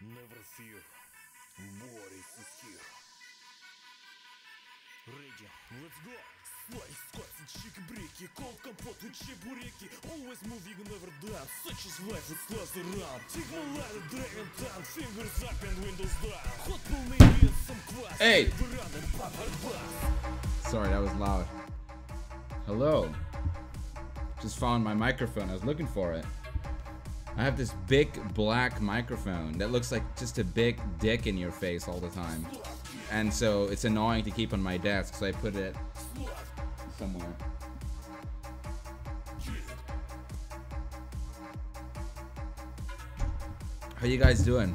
Never fear, Boris is here. Ready, let's go. Slice, squats and chicken-breaky, cold compot with чебуреки. Always moving, never done. Such is life, it slows around. Take my ladder, dragon down. Fingers up and windows down. Hot pull me in some quest. Hey! Sorry, that was loud. Hello. Just found my microphone. I was looking for it. I have this big black microphone that looks like just a big dick in your face all the time. And so it's annoying to keep on my desk, so I put it somewhere. How you guys doing?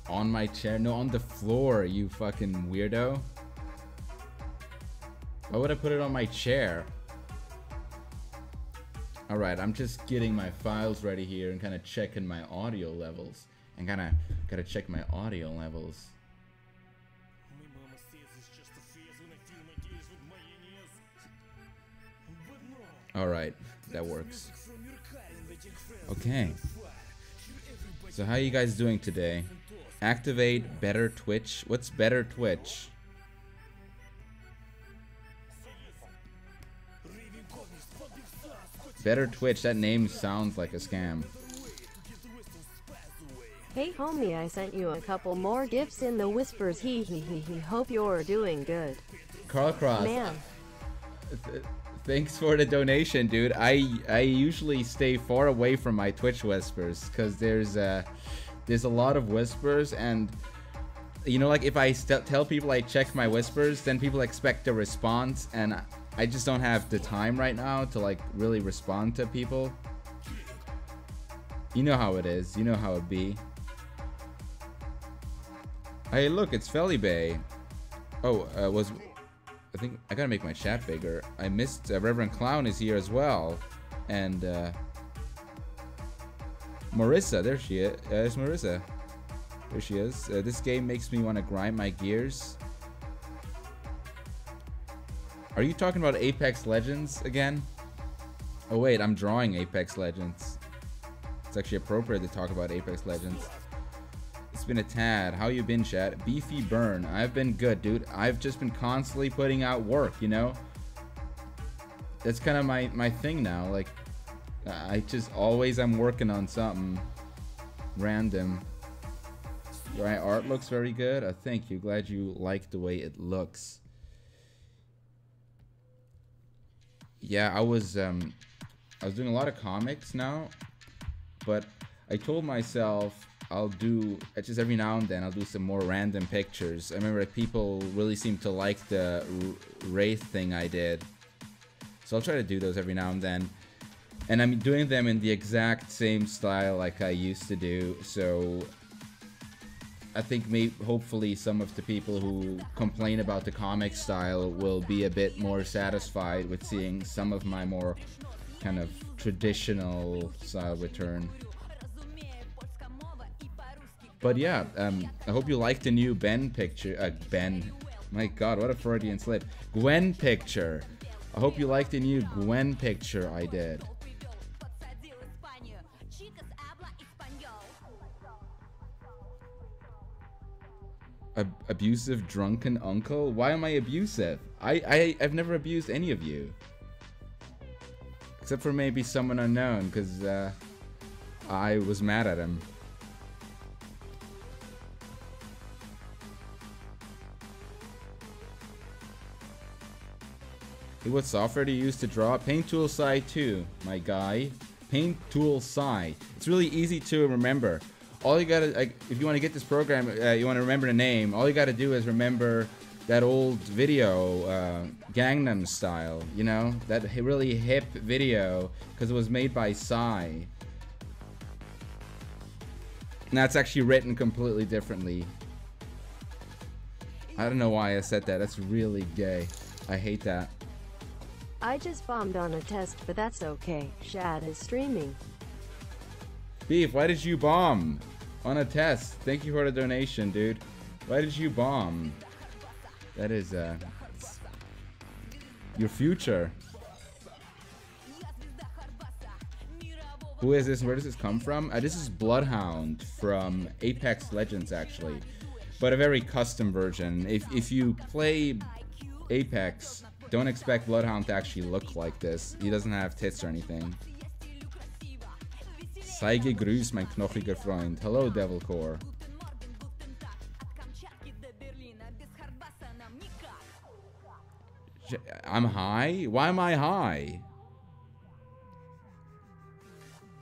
On my chair? No, on the floor, you fucking weirdo. Why would I put it on my chair? Alright, I'm just getting my files ready here and kind of checking my audio levels. And kind of gotta check my audio levels. Alright, that works. Okay. So how you guys doing today? Activate better Twitch. What's better Twitch? Better Twitch, that name sounds like a scam. Hey homie, I sent you a couple more gifts in the whispers. He hope you're doing good. Carl Cross. Man. Thanks for the donation, dude. I usually stay far away from my Twitch whispers because there's a lot of whispers, and you know, like if I tell people I check my whispers, then people expect a response, and I just don't have the time right now to like really respond to people. You know how it is. You know how it be. Hey, look, it's Felly Bay. Oh, I think I gotta make my chat bigger. I missed Reverend Clown is here as well, and Marissa, there she is. There's Marissa. There she is. This game makes me want to grind my gears. Are you talking about Apex Legends again? Oh wait, I'm drawing Apex Legends. It's actually appropriate to talk about Apex Legends. It's been a tad. How you been, chat? Beefy Burn. I've been good, dude. I've just been constantly putting out work, you know? That's kind of my thing now. Like, I just always am working on something random. Right, art looks very good. Thank you. Glad you like the way it looks. Yeah, I was doing a lot of comics now, but I told myself I'll do just every now and then I'll do some more random pictures. I remember people really seemed to like the Wraith thing I did, so I'll try to do those every now and then. And I'm doing them in the exact same style like I used to do, so I think hopefully some of the people who complain about the comic style will be a bit more satisfied with seeing some of my more kind of traditional style return. But yeah, I hope you like the new Ben picture. My god, what a Freudian slip. Gwen picture. I hope you like the new Gwen picture I did. Abusive drunken uncle? Why am I abusive? I've never abused any of you. Except for maybe someone unknown, because I was mad at him. Hey, what software do you use to draw? Paint Tool Sai 2, my guy. Paint Tool Sai. It's really easy to remember. All you gotta, like, if you want to get this program, you want to remember the name, all you gotta do is remember that old video, Gangnam Style, you know? That really hip video, because it was made by Psy. And that's actually written completely differently. I don't know why I said that. That's really gay. I hate that. I just bombed on a test, but that's okay. Shad is streaming. Beef, why did you bomb on a test? Thank you for the donation, dude. Why did you bomb? That is your future. Who is this? Where does this come from? This is Bloodhound from Apex Legends, actually, but a very custom version. If you play Apex, don't expect Bloodhound to actually look like this. He doesn't have tits or anything. Sei gegrüßt, mein knochiger Freund. Hello, Devilcore. I'm high? Why am I high?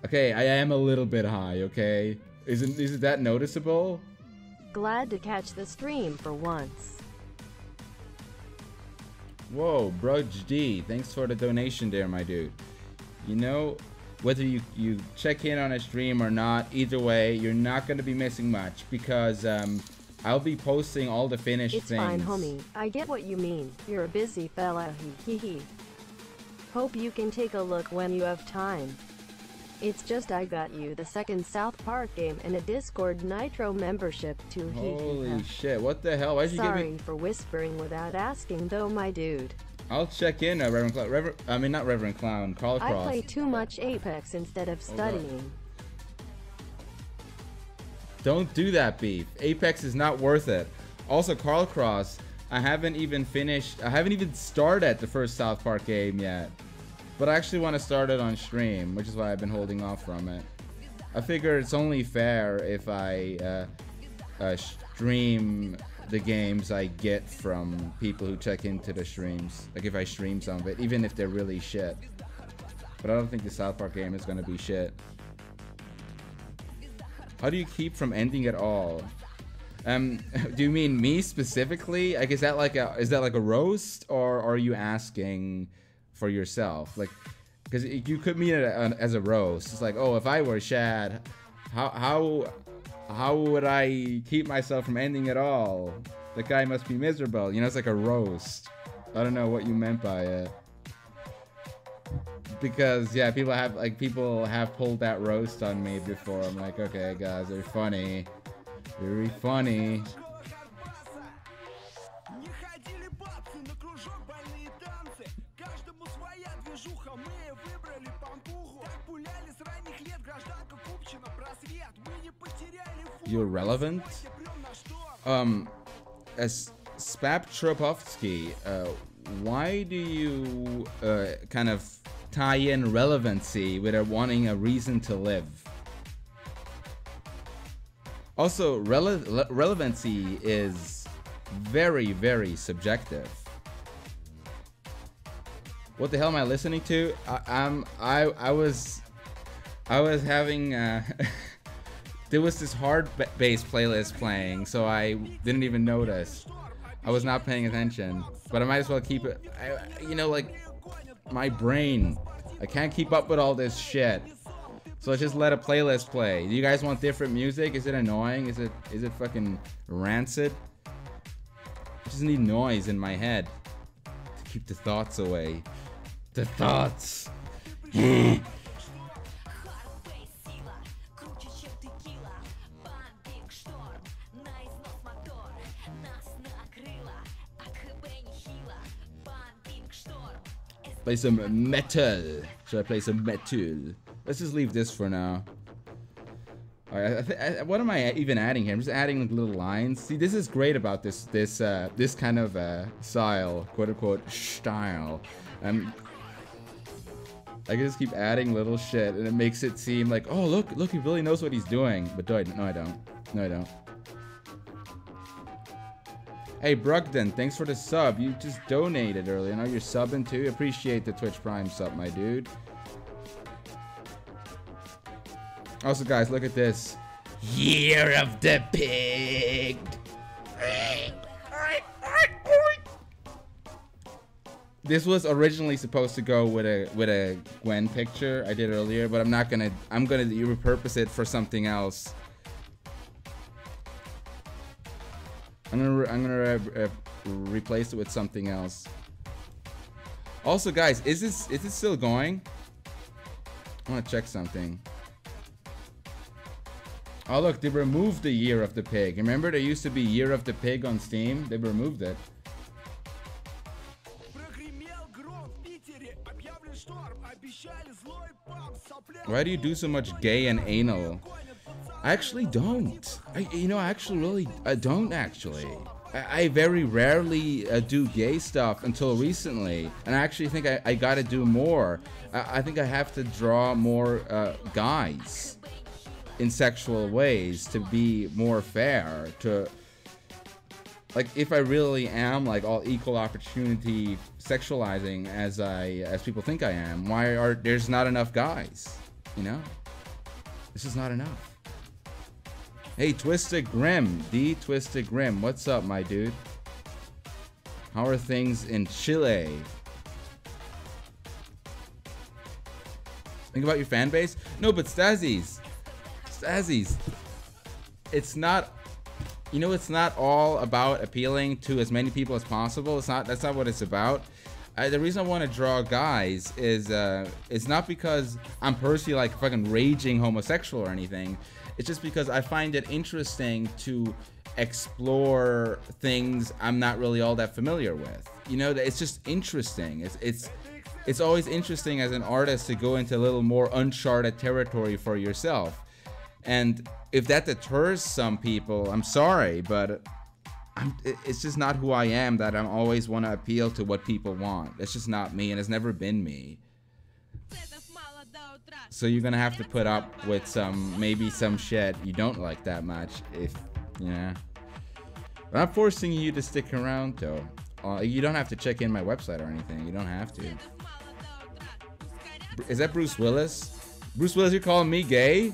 Okay, I am a little bit high, okay? Isn't that noticeable? Glad to catch the stream for once. Whoa, Brudge D, thanks for the donation there, my dude. You know, whether you check in on a stream or not, either way, you're not going to be missing much because I'll be posting all the finished things. It's fine, homie. I get what you mean. You're a busy fella, hee hee. Hope you can take a look when you have time. It's just I got you the second South Park game and a Discord Nitro membership too. Holy shit, what the hell? Why'd you give me... Sorry for whispering without asking though, my dude. I'll check in, Reverend Clown. I mean, not Reverend Clown, Carl Cross. I play too much Apex instead of studying. Don't do that, Beef. Apex is not worth it. Also, Carl Cross, I haven't even started the first South Park game yet. But I actually want to start it on stream, which is why I've been holding off from it. I figure it's only fair if I stream the games I get from people who check into the streams. Like if I stream some of it, even if they're really shit. But I don't think the South Park game is going to be shit. How do you keep from ending it all? Do you mean me specifically? Like, is that like a roast, or are you asking for yourself? Like, because you could mean it as a roast. It's like, oh, if I were Shad, how would I keep myself from ending it all? The guy must be miserable. You know, it's like a roast. I don't know what you meant by it. Because yeah, people have pulled that roast on me before. I'm like, okay, guys, they're funny, very funny. You're relevant. As Spaptropovsky, why do you kind of tie in relevancy with wanting a reason to live? Also, relevancy is very, very subjective. What the hell am I listening to? I was having there was this hard bass playlist playing, so I didn't even notice. I was not paying attention, but I might as well keep it. You know, like my brain, I can't keep up with all this shit, so I just let a playlist play. Do you guys want different music? Is it annoying? Is it fucking rancid? I just need noise in my head to keep the thoughts away. The thoughts. Play some metal. Should I play some metal? Let's just leave this for now. Alright, what am I even adding here? I'm just adding like little lines. See, this is great about this kind of style, quote unquote style. I can just keep adding little shit, and it makes it seem like, oh look, he really knows what he's doing. But no, I don't. No, I don't. Hey, Brugden, thanks for the sub. You just donated earlier. Now you're subbing too. Appreciate the Twitch Prime sub, my dude. Also, guys, look at this. Year of the Pig. This was originally supposed to go with a Gwen picture I did earlier, but I'm gonna repurpose it for something else. I'm gonna replace it with something else. Also, guys, is it still going? I want to check something. Oh look, they removed the Year of the Pig. Remember, there used to be Year of the Pig on Steam. They removed it. Why do you do so much gay and anal? I actually don't. I actually really, I don't actually. I very rarely do gay stuff until recently, and I actually think I gotta do more. I think I have to draw more guys in sexual ways to be more fair. To, like, if I really am like all equal opportunity sexualizing as people think I am, why are there's not enough guys? You know, this is not enough. Hey, Twisted Grim, D Twisted Grim, what's up, my dude? How are things in Chile? Think about your fan base? No, but Stazzies, it's not, it's not all about appealing to as many people as possible. That's not what it's about. The reason I want to draw guys is it's not because I'm personally like fucking raging homosexual or anything. It's just because I find it interesting to explore things I'm not really all that familiar with. It's just interesting. It's always interesting as an artist to go into a little more uncharted territory for yourself. And if that deters some people, I'm sorry, but it's just not who I am, that I'm always want to appeal to what people want. It's just not me, and it's never been me. So you're gonna have to put up with maybe some shit you don't like that much, if But I'm forcing you to stick around though. You don't have to check in my website or anything. You don't have to. Is that Bruce Willis? Bruce Willis, you're calling me gay?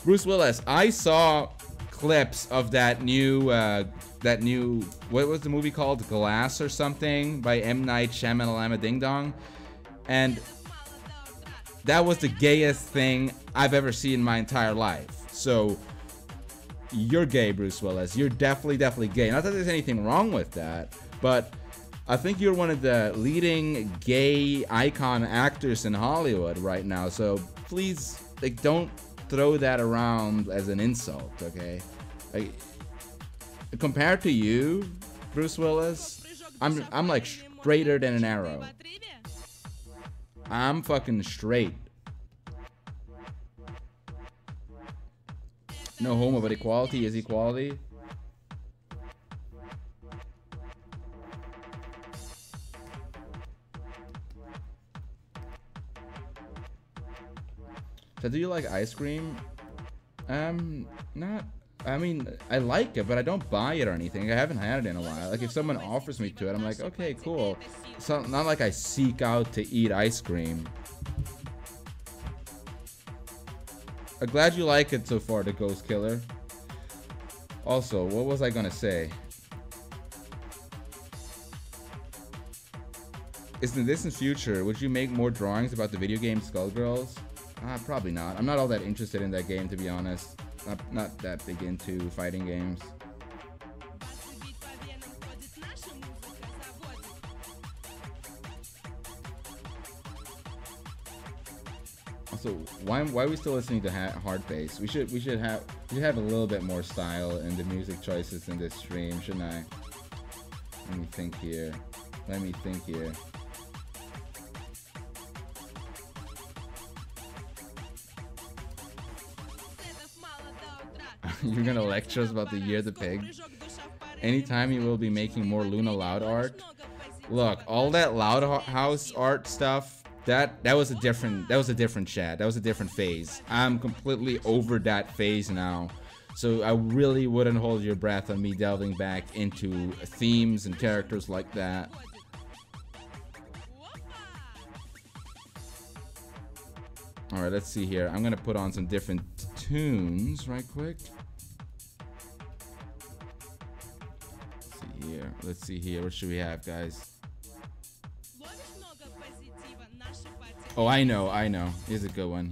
Bruce Willis, I saw clips of that new what was the movie called? Glass or something by M. Night Shyamalan Ding Dong, and that was the gayest thing I've ever seen in my entire life. So you're gay, Bruce Willis. You're definitely gay. Not that there's anything wrong with that, but I think you're one of the leading gay icon actors in Hollywood right now. So please, like, don't throw that around as an insult, okay? Like, compared to you, Bruce Willis, I'm like straighter than an arrow. I'm fucking straight. No homo, but equality is equality. So do you like ice cream? Not. I mean, I like it, but I don't buy it or anything. I haven't had it in a while. Like, if someone offers me to it, I'm like, okay, cool. It's not like I seek out to eat ice cream. I'm glad you like it so far, the Ghost Killer. Also, what was I gonna say? In the distant future, would you make more drawings about the video game Skullgirls? Probably not. I'm not all that interested in that game, to be honest. Not that big into fighting games. Also, why are we still listening to hard bass? We should have a little bit more style in the music choices in this stream, shouldn't I? Let me think here. You're gonna lecture us about the year the pig? Anytime you will be making more Luna Loud art? Look, all that Loud House art stuff, that was a different chat. That was a different phase. I'm completely over that phase now. So I really wouldn't hold your breath on me delving back into themes and characters like that. Alright, let's see here. I'm gonna put on some different tunes right quick. Let's see here. What should we have, guys? Oh, I know. Here's a good one.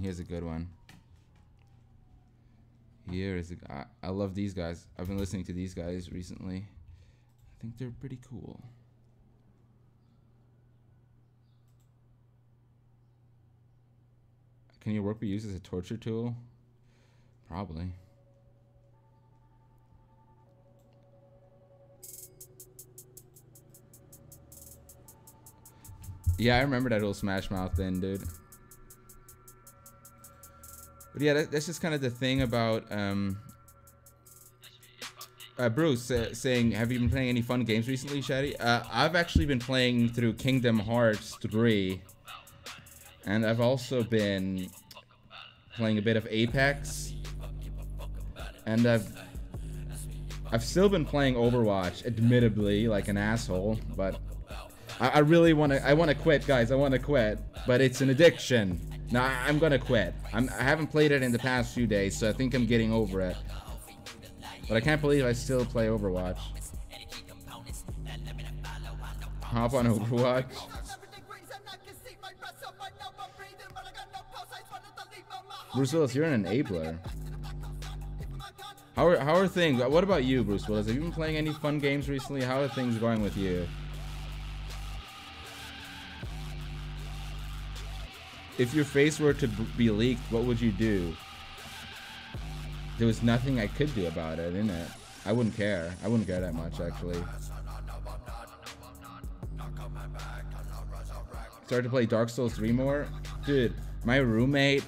I love these guys. I've been listening to these guys recently. I think they're pretty cool. Can your work be used as a torture tool? Probably. Yeah, I remember that little Smash Mouth thing, dude. But yeah, that's just kind of the thing about Bruce saying, have you been playing any fun games recently, Shaddy? I've actually been playing through Kingdom Hearts 3. And I've also been playing a bit of Apex. And I've still been playing Overwatch, admittedly, like an asshole. But I really want to quit, guys. I want to quit. But it's an addiction. No, I'm going to quit. I haven't played it in the past few days, so I think I'm getting over it. But I can't believe I still play Overwatch. Hop on Overwatch. Bruce Willis, you're an enabler. How are things? What about you, Bruce Willis? Have you been playing any fun games recently? How are things going with you? If your face were to be leaked, what would you do? There was nothing I could do about it, innit? I wouldn't care. I wouldn't care that much, actually. Started to play Dark Souls 3 more? Dude, my roommate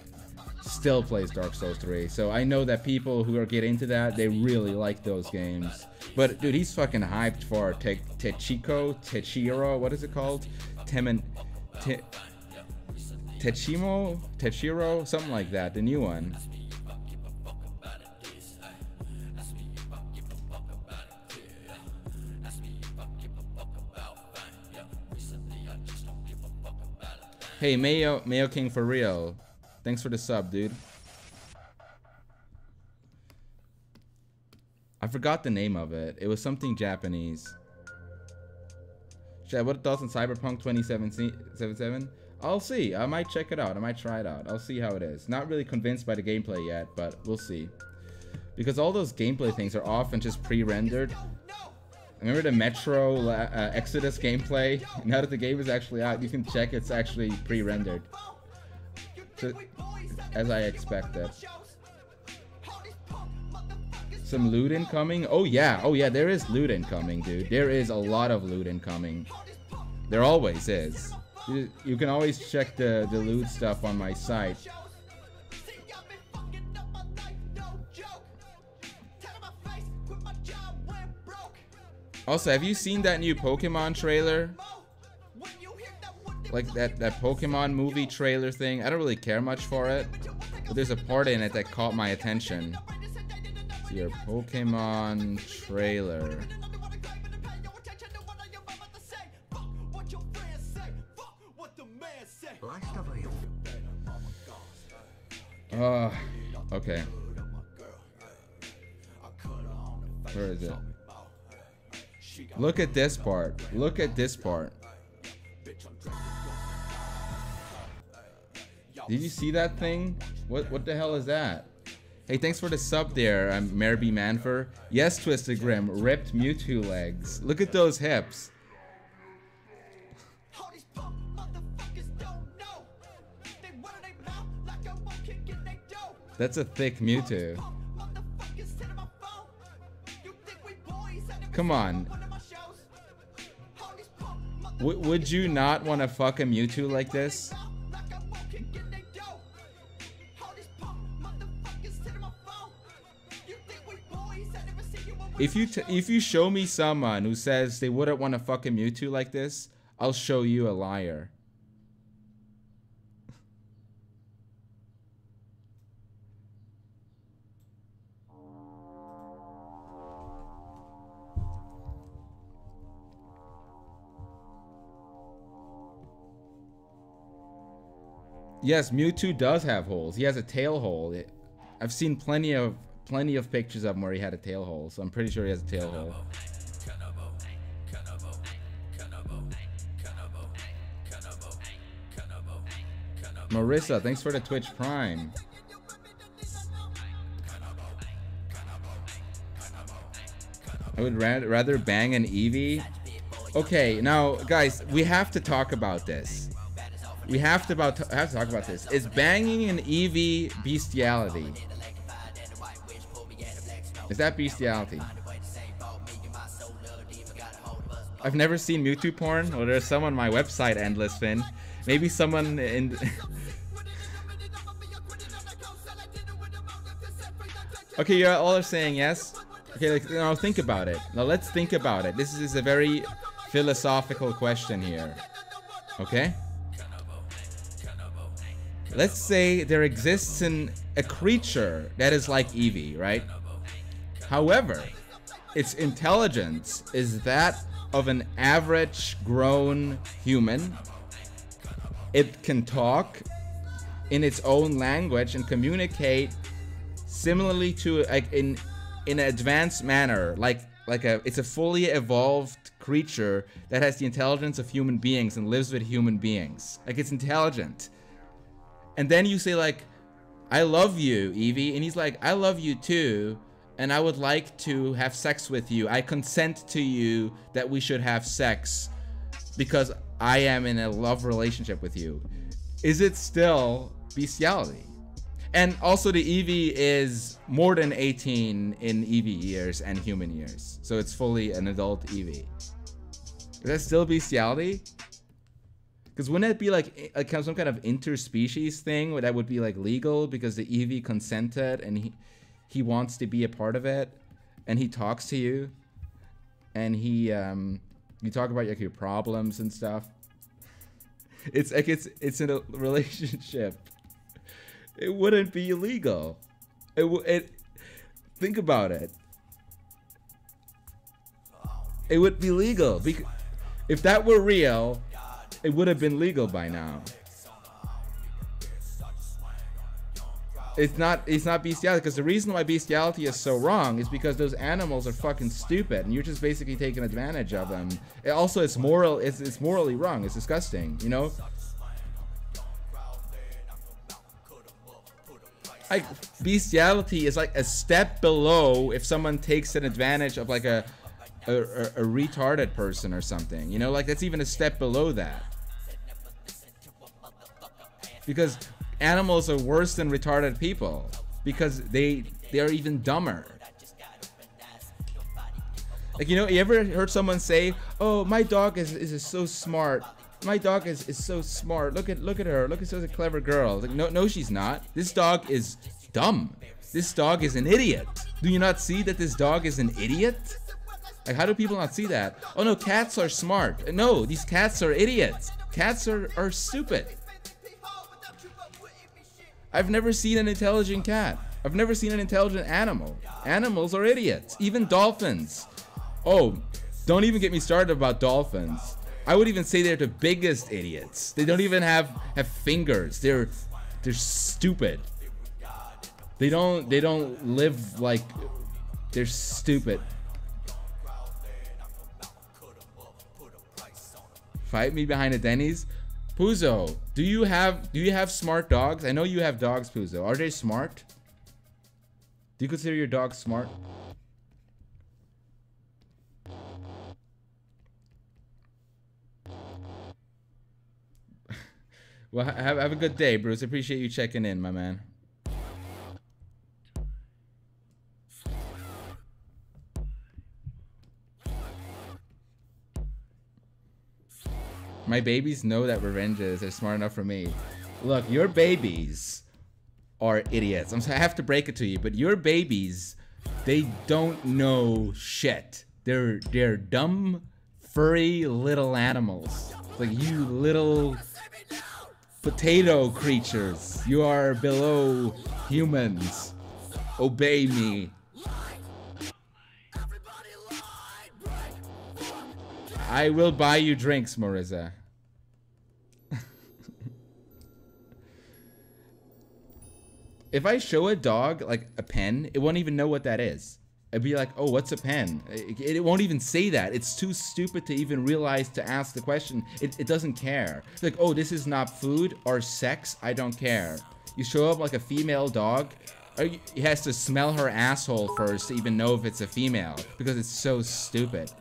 still plays Dark Souls 3. So I know that people who are getting into that, they really like those games. But, dude, he's fucking hyped for Techiro, what is it called? Techiro? Something like that, the new one. Hey, Mayo King for real. Thanks for the sub, dude. I forgot the name of it. It was something Japanese. Chad, what are thoughts on Cyberpunk 2077? I'll see. I might check it out. I might try it out. I'll see how it is. Not really convinced by the gameplay yet, but we'll see. Because all those gameplay things are often just pre-rendered. Remember the Metro Exodus gameplay? Now that the game is actually out, you can check it's actually pre-rendered. So, as I expected. Some loot incoming? Oh yeah, there is loot incoming, dude. There is a lot of loot incoming. There always is. You can always check the loot stuff on my site. Also, have you seen that new Pokemon trailer? Like that Pokemon movie trailer thing? I don't really care much for it, but there's a part in it that caught my attention. It's your Pokemon trailer. Okay. Where is it? Look at this part. Look at this part. Did you see that thing? What the hell is that? Hey, thanks for the sub there, Marby Manfer. Yes, Twisted Grim. Ripped Mewtwo legs. Look at those hips. That's a thick Mewtwo. Come on. Would you not want to fuck a Mewtwo like this? If you show me someone who says they wouldn't want to fuck a Mewtwo like this, I'll show you a liar. Yes, Mewtwo does have holes. He has a tail hole. I've seen plenty of pictures of him where he had a tail hole, so I'm pretty sure he has a tail hole. Marissa, thanks for the Twitch Prime. I would rather bang an Eevee. Okay, now guys, we have to talk about this. We have to talk about this. Is banging an Eevee bestiality? Is that bestiality? I've never seen Mewtwo porn. Well, there's some on my website, Endless Fin. Maybe someone in... Okay, you all are saying yes. Okay, like, now think about it. Now let's think about it. This is a very philosophical question here. Okay? Let's say there exists a creature that is like Eevee, right? However, its intelligence is that of an average grown human. It can talk in its own language and communicate similarly to, like, in an advanced manner, it's a fully evolved creature that has the intelligence of human beings and lives with human beings. Like, it's intelligent. And then you say, like, I love you, Eevee, and he's like, I love you too, and I would like to have sex with you. I consent to you that we should have sex because I am in a love relationship with you. Is it still bestiality? And also the Eevee is more than 18 in Eevee years and human years. So it's fully an adult Eevee. Is that still bestiality? Because wouldn't it be like some kind of interspecies thing where that would be like legal because the Eevee consented and he wants to be a part of it and he talks to you and you talk about like your problems and stuff. It's like it's in a relationship. It wouldn't be illegal. Think about it. It would be legal because if that were real, it would have been legal by now. It's not bestiality, because the reason why bestiality is so wrong is because those animals are fucking stupid and you're just basically taking advantage of them. It also, it's morally wrong. It's disgusting, you know? Like, bestiality is like a step below if someone takes an advantage of like a retarded person or something, you know? Like, that's even a step below that. Because animals are worse than retarded people because they are even dumber. Like, you know, you ever heard someone say, "Oh, my dog is so smart. My dog is so smart. Look at her. Look at such a clever girl." Like, no, she's not. This dog is dumb. This dog is an idiot. Do you not see that this dog is an idiot? Like, how do people not see that? Oh no, cats are smart. No, these cats are idiots. Cats are stupid. I've never seen an intelligent cat. I've never seen an intelligent animal. Animals are idiots. Even dolphins. Oh, don't even get me started about dolphins. I would even say they're the biggest idiots. They don't even have fingers. They're stupid. They don't live like, they're stupid. Fight me behind a Denny's. Puzo, do you have smart dogs? I know you have dogs, Puzo. Are they smart? Do you consider your dog smart? Well, have a good day, Bruce. Appreciate you checking in, my man. My babies know that revenges are smart enough for me. Look, your babies are idiots. I have to break it to you, but your babies, they don't know shit. They're dumb, furry little animals. Like, you little potato creatures. You are below humans. Obey me. I will buy you drinks, Marissa. If I show a dog like a pen, it won't even know what that is. It'd be like, oh, what's a pen? It won't even say that. It's too stupid to even realize to ask the question. It doesn't care. It's like, oh, this is not food or sex. I don't care. You show up like a female dog, he has to smell her asshole first to even know if it's a female because it's so stupid.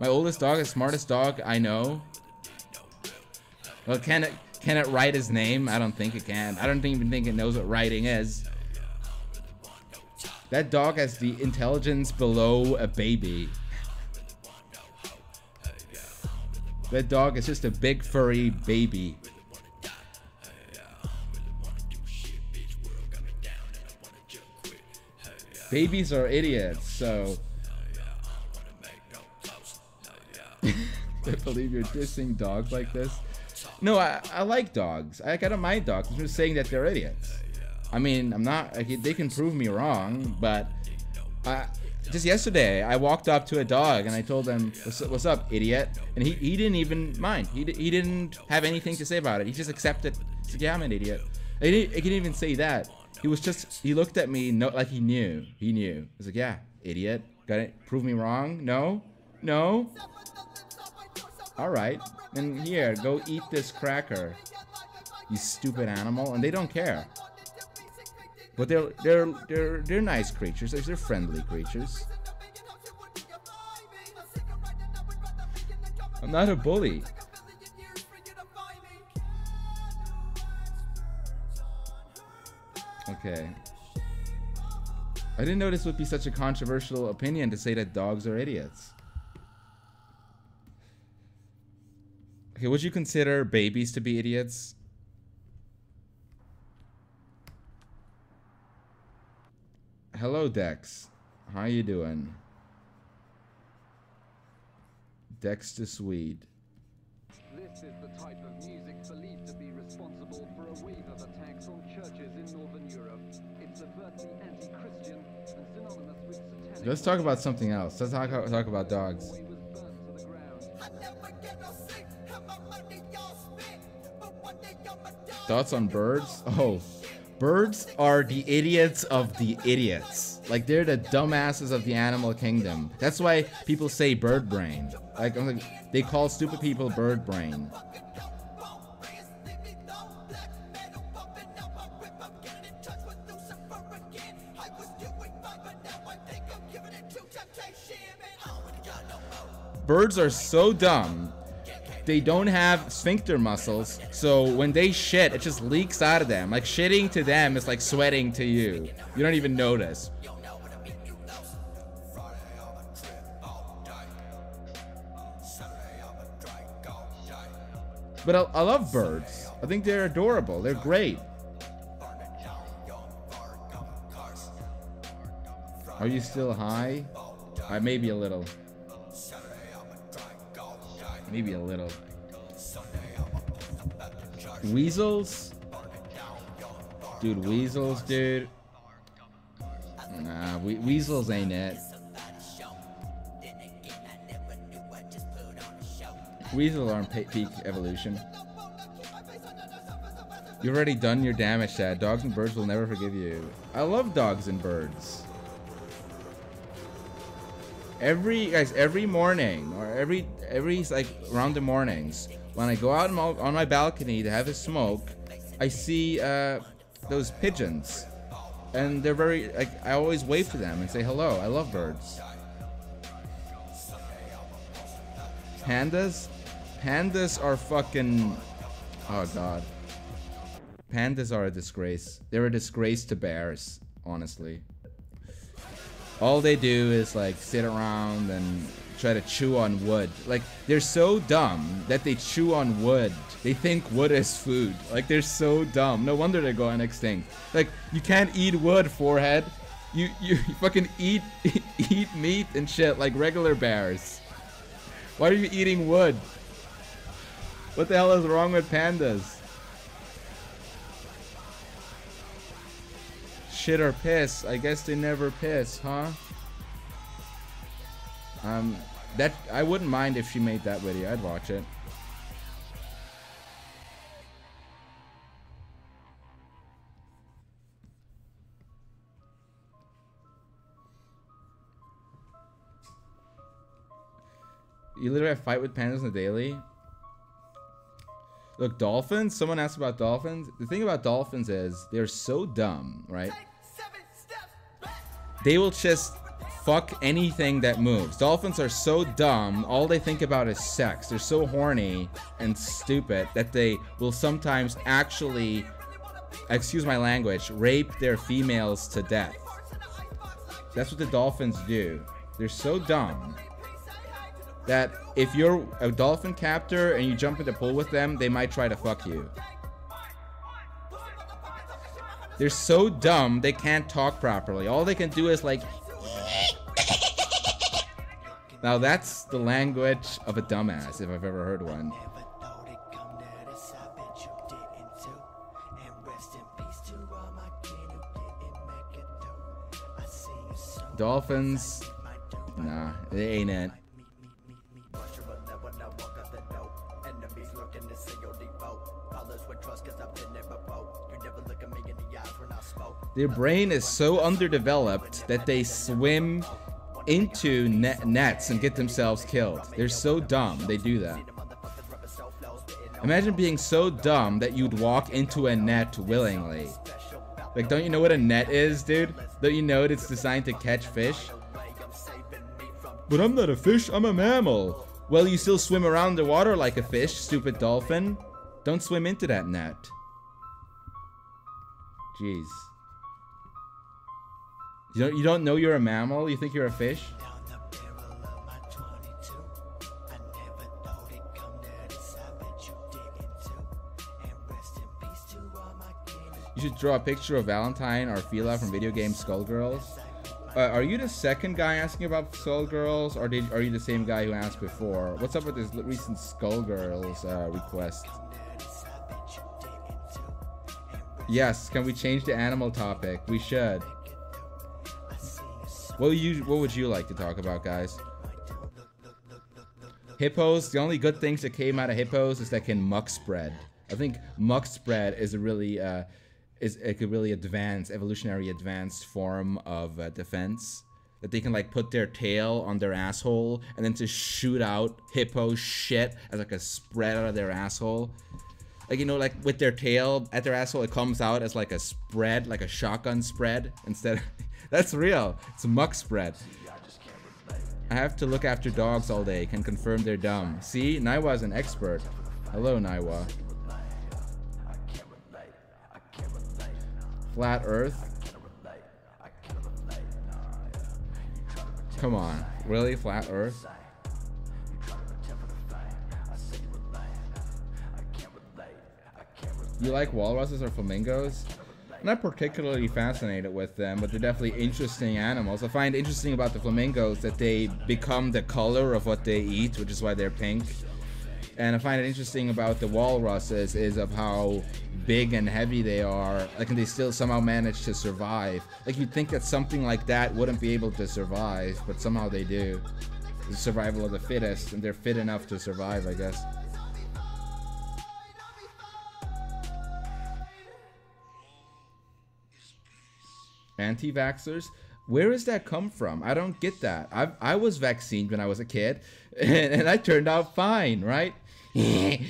My oldest dog, the smartest dog I know. Well, can it write his name? I don't think it can. I don't even think it knows what writing is. That dog has the intelligence below a baby. That dog is just a big furry baby. Babies are idiots, so I believe you're dissing dogs like this. No, I like dogs. I don't mind dogs. I'm just saying that they're idiots. I mean, I'm not. They can prove me wrong, but just yesterday I walked up to a dog and I told him, "What's up, idiot?" And he didn't even mind. He didn't have anything to say about it. He just accepted. He said, "Yeah, I'm an idiot." I didn't even say that. He looked at me like he knew. He knew. He's like, "Yeah, idiot. Got it? Prove me wrong? No? All right. Then here, go eat this cracker, you stupid animal." And they don't care. But they're nice creatures. They're friendly creatures. I'm not a bully. Okay. I didn't know this would be such a controversial opinion to say that dogs are idiots. Okay, would you consider babies to be idiots? Hello, Dex. How you doing? Dex the Swede. This is the type of music believed to be responsible for a wave of attacks on churches in Northern Europe. It's overtly anti-Christian and synonymous with satanic. Let's talk about something else. Let's talk about dogs. Thoughts on birds? Oh, birds are the idiots of the idiots. Like, they're the dumbasses of the animal kingdom. That's why people say bird brain. Like, they call stupid people bird brain. Birds are so dumb. They don't have sphincter muscles, so when they shit, it just leaks out of them. Like, shitting to them is like sweating to you. You don't even notice. But I love birds. I think they're adorable. They're great. Are you still high? Maybe a little. Maybe a little. Weasels? Dude, weasels, dude. Nah, weasels ain't it. Weasels aren't peak evolution. You've already done your damage, Dad. Dogs and birds will never forgive you. I love dogs and birds. Every morning, or every like around the mornings, when I go out on my balcony to have a smoke, I see those pigeons, and they're very like, I always wave to them and say hello. I love birds. Pandas are fucking, oh god. Pandas are a disgrace. They're a disgrace to bears, honestly. All they do is like sit around and try to chew on wood. Like, they're so dumb that they chew on wood. They think wood is food. Like, they're so dumb. No wonder they're going extinct. Like, you can't eat wood, forehead. You fucking eat meat and shit like regular bears. Why are you eating wood? What the hell is wrong with pandas? Shit or piss? I guess they never piss, huh? That I wouldn't mind if she made that video. I'd watch it. You literally have fight with pandas on the daily. Look, dolphins. Someone asked about dolphins. The thing about dolphins is they're so dumb, right? They will just fuck anything that moves. Dolphins are so dumb, all they think about is sex. They're so horny and stupid that they will sometimes actually, excuse my language, rape their females to death. That's what the dolphins do. They're so dumb that if you're a dolphin captor and you jump in the pool with them, they might try to fuck you. They're so dumb they can't talk properly. All they can do is like. Now that's the language of a dumbass, if I've ever heard one. Dolphins, nah, it ain't it. Their brain is so underdeveloped that they swim into nets and get themselves killed. They're so dumb, they do that. Imagine being so dumb that you'd walk into a net willingly. Like, don't you know what a net is, dude? Don't you know it's designed to catch fish? But I'm not a fish, I'm a mammal. Well, you still swim around the water like a fish, stupid dolphin. Don't swim into that net. Jeez. You don't know you're a mammal? You think you're a fish? You should draw a picture of Valentine or Fila from video game Skullgirls. Are you the second guy asking about Skullgirls, or are you the same guy who asked before? What's up with this recent Skullgirls request? Yes, can we change the animal topic? We should. What would you like to talk about, guys? Hippos. The only good things that came out of hippos is that can muck spread. I think muck spread is a really evolutionary advanced form of defense. That they can like put their tail on their asshole and then just shoot out hippo shit as like a spread out of their asshole. Like, you know, like with their tail at their asshole, it comes out as like a spread, like a shotgun spread instead of... That's real. It's a muck spread. I have to look after dogs all day. Can confirm they're dumb. See? Naiwa's an expert. Hello, Naiwa. Flat Earth? Come on. Really? Flat Earth? You like walruses or flamingos? I'm not particularly fascinated with them, but they're definitely interesting animals. I find interesting about the flamingos that they become the color of what they eat, which is why they're pink. And I find it interesting about the walruses is of how big and heavy they are. Like, and they still somehow manage to survive. Like, you'd think that something like that wouldn't be able to survive, but somehow they do. It's survival of the fittest, and they're fit enough to survive, I guess. Anti-vaxxers? Where does that come from? I don't get that. I was vaccinated when I was a kid, and I turned out fine, right? Hey,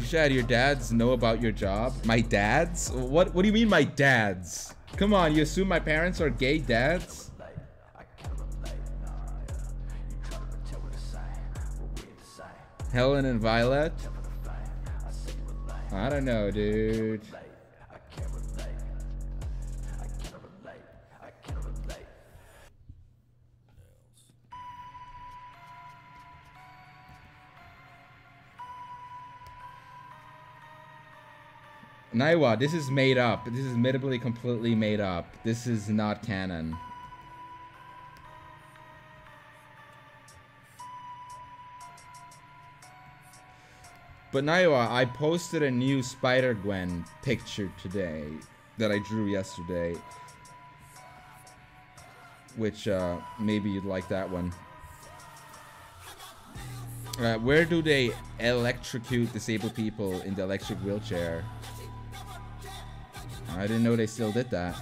Shad, your dads know about your job? My dads? What do you mean my dads? Come on, you assume my parents are gay dads? Helen and Violet? I don't know, dude. Naiwa, this is made up. This is admittedly completely made up. This is not canon. But Naiwa, I posted a new Spider-Gwen picture today that I drew yesterday. Which, maybe you'd like that one. Where do they electrocute disabled people in the electric wheelchair? I didn't know they still did that.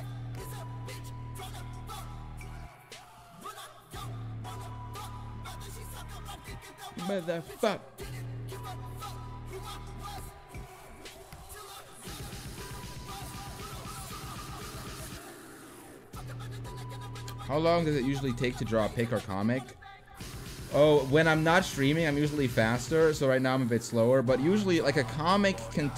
Motherfuck. How long does it usually take to draw a pic or comic? Oh, when I'm not streaming, I'm usually faster. So right now I'm a bit slower. But usually, like, a comic can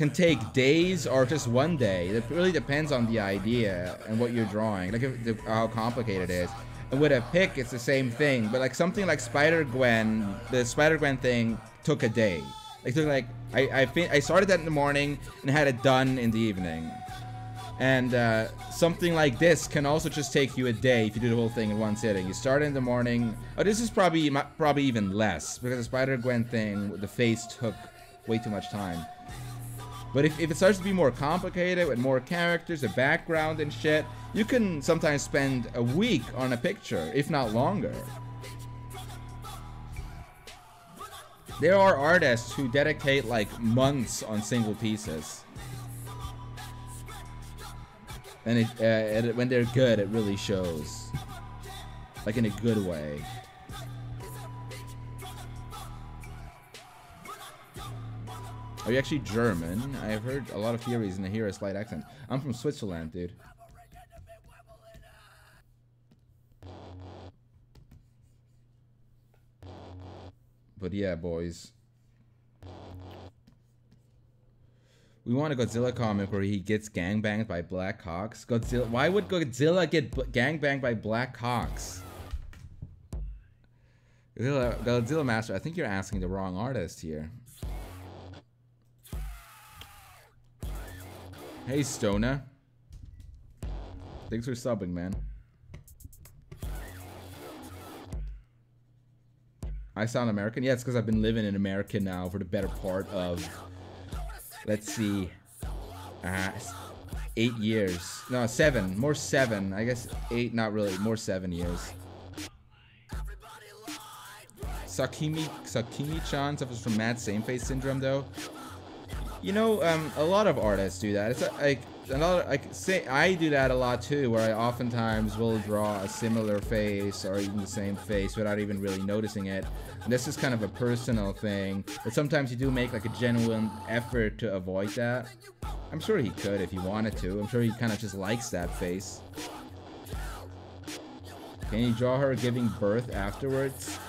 take days or just one day. It really depends on the idea and what you're drawing, like how complicated it is. And with a pic, it's the same thing. But like something like Spider-Gwen, the Spider-Gwen thing took a day. It took like I started that in the morning and had it done in the evening. And something like this can also just take you a day if you do the whole thing in one sitting. You start in the morning. Oh, this is probably even less because the Spider-Gwen thing, the face took way too much time. But if it starts to be more complicated with more characters, a background and shit, you can sometimes spend a week on a picture, if not longer. There are artists who dedicate like months on single pieces. And when they're good, it really shows. Like in a good way. Are you actually German? I have heard a lot of theories and I hear a slight accent. I'm from Switzerland, dude. But yeah, boys. We want a Godzilla comic where he gets gangbanged by black hawks. Godzilla. Why would Godzilla get gangbanged by black hawks? Godzilla Master, I think you're asking the wrong artist here. Hey, Stona. Thanks for subbing, man. I sound American? Yeah, it's because I've been living in America now for the better part of, let's see, 8 years. No, 7. More 7. I guess 8, not really. More 7 years. Sakimi-chan suffers from mad same-face syndrome, though. You know, a lot of artists do that. It's like I do that a lot too, where I oftentimes will draw a similar face or even the same face without even really noticing it. And this is kind of a personal thing, but sometimes you do make like a genuine effort to avoid that. I'm sure he could if he wanted to. I'm sure he kind of just likes that face. Can you draw her giving birth afterwards?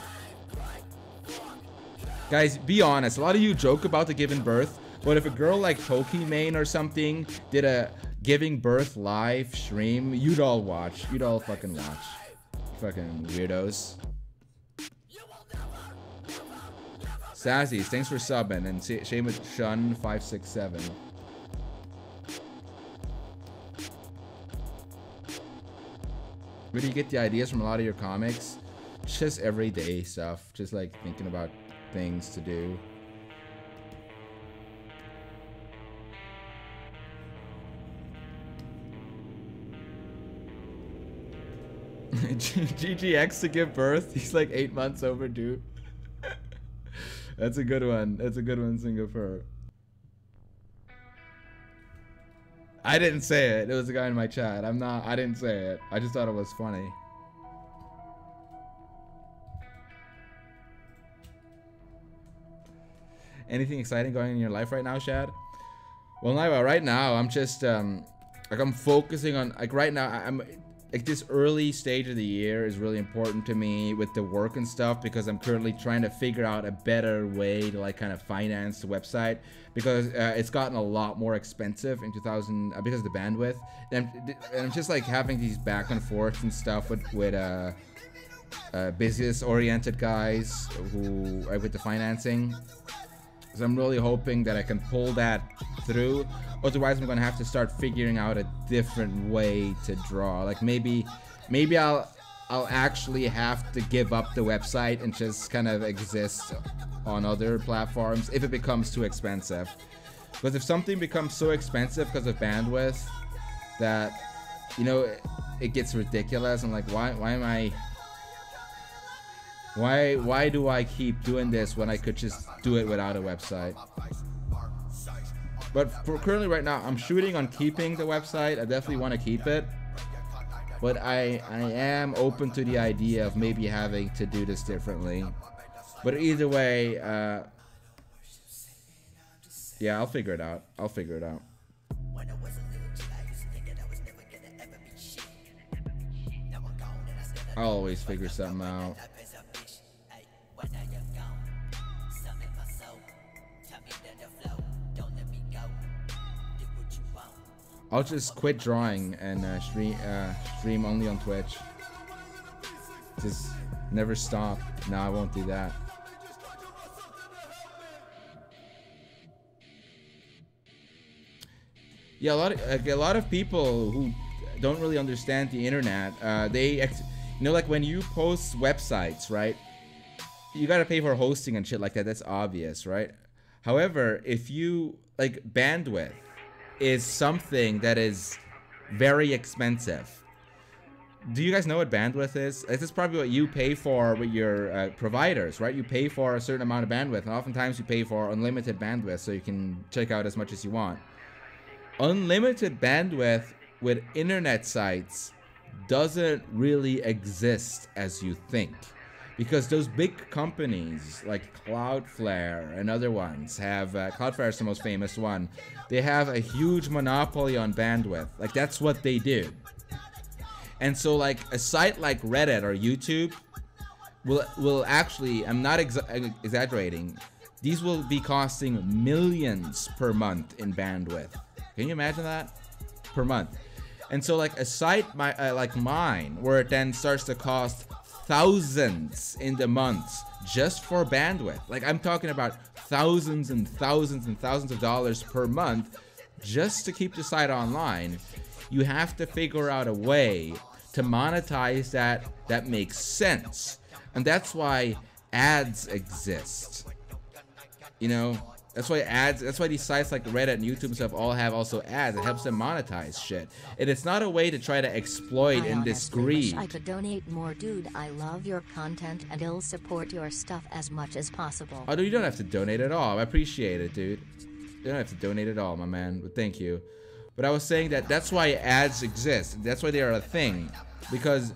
Guys, be honest. A lot of you joke about the giving birth. But if a girl like Pokimane or something did a giving birth live stream, you'd all watch. You'd all fucking watch. Fucking weirdos. Sazzies, thanks for subbing. And shame with Shun567. Where do you get the ideas from a lot of your comics? It's just everyday stuff. Just like thinking about things to do. GGX to give birth. He's like 8 months overdue. That's a good one. That's a good one, Singapore. I didn't say it. It was a guy in my chat. I didn't say it. I just thought it was funny. Anything exciting going in your life right now, Shad? Well, right now I'm just like I'm focusing on like right now I'm like this early stage of the year is really important to me with the work and stuff because I'm currently trying to figure out a better way to like kind of finance the website because it's gotten a lot more expensive in 2000 because of the bandwidth and I'm just like having these back and forth and stuff with business oriented guys who with the financing. So I'm really hoping that I can pull that through. Otherwise, I'm gonna have to start figuring out a different way to draw. Like maybe I'll actually have to give up the website and just kind of exist on other platforms if it becomes too expensive. Because if something becomes so expensive because of bandwidth that, you know, it gets ridiculous. I'm like, why do I keep doing this when I could just do it without a website? But for currently right now, I'm shooting on keeping the website. I definitely want to keep it. But I am open to the idea of maybe having to do this differently. But either way, yeah, I'll figure it out. I'll figure it out. I'll always figure something out. I'll just quit drawing and stream only on Twitch. Just never stop. No, I won't do that. Yeah, a lot of people who don't really understand the internet, you know, like when you post websites, right? You gotta pay for hosting and shit like that. That's obvious, right? However, if you like, bandwidth is something that is very expensive. Do you guys know what bandwidth is? This is probably what you pay for with your providers, right? You pay for a certain amount of bandwidth, and oftentimes you pay for unlimited bandwidth so you can check out as much as you want. Unlimited bandwidth with internet sites doesn't really exist as you think, because those big companies like Cloudflare and other ones have, Cloudflare is the most famous one, they have a huge monopoly on bandwidth. Like, that's what they do. And so like a site like Reddit or YouTube will actually, I'm not exaggerating, these will be costing millions per month in bandwidth. Can you imagine that? Per month. And so like a site like mine, where it then starts to cost thousands in the months just for bandwidth. Like, I'm talking about thousands and thousands and thousands of dollars per month just to keep the site online. You have to figure out a way to monetize that makes sense. And that's why ads exist. You know, that's why these sites like Reddit and YouTube and stuff all have also ads. It helps them monetize shit. And it's not a way to try to exploit in this greed. I could donate more, dude. I love your content and I'll support your stuff as much as possible. Oh, dude, you don't have to donate at all. I appreciate it, dude. You don't have to donate at all, my man. But thank you. But I was saying that's why ads exist. That's why they are a thing. Because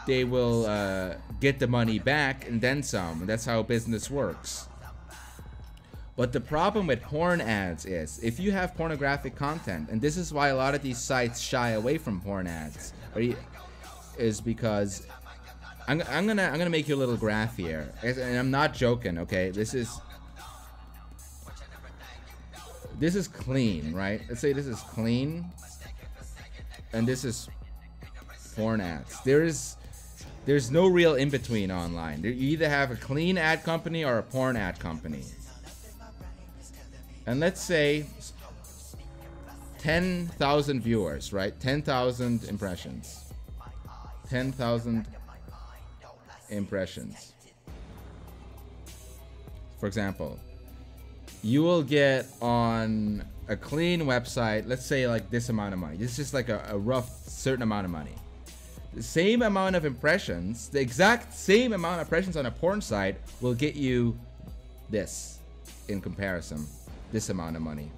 they will get the money back and then some. And that's how business works. But the problem with porn ads is, if you have pornographic content, and this is why a lot of these sites shy away from porn ads, is because I'm gonna make you a little graph here, and I'm not joking. Okay, this is clean, right? Let's say this is clean, and this is porn ads. There's no real in between online. You either have a clean ad company or a porn ad company. And let's say 10,000 viewers, right? 10,000 impressions. 10,000 impressions. For example, you will get on a clean website, let's say like this amount of money. This is just like a rough certain amount of money. The same amount of impressions, the exact same amount of impressions on a porn site will get you this in comparison. This amount of money.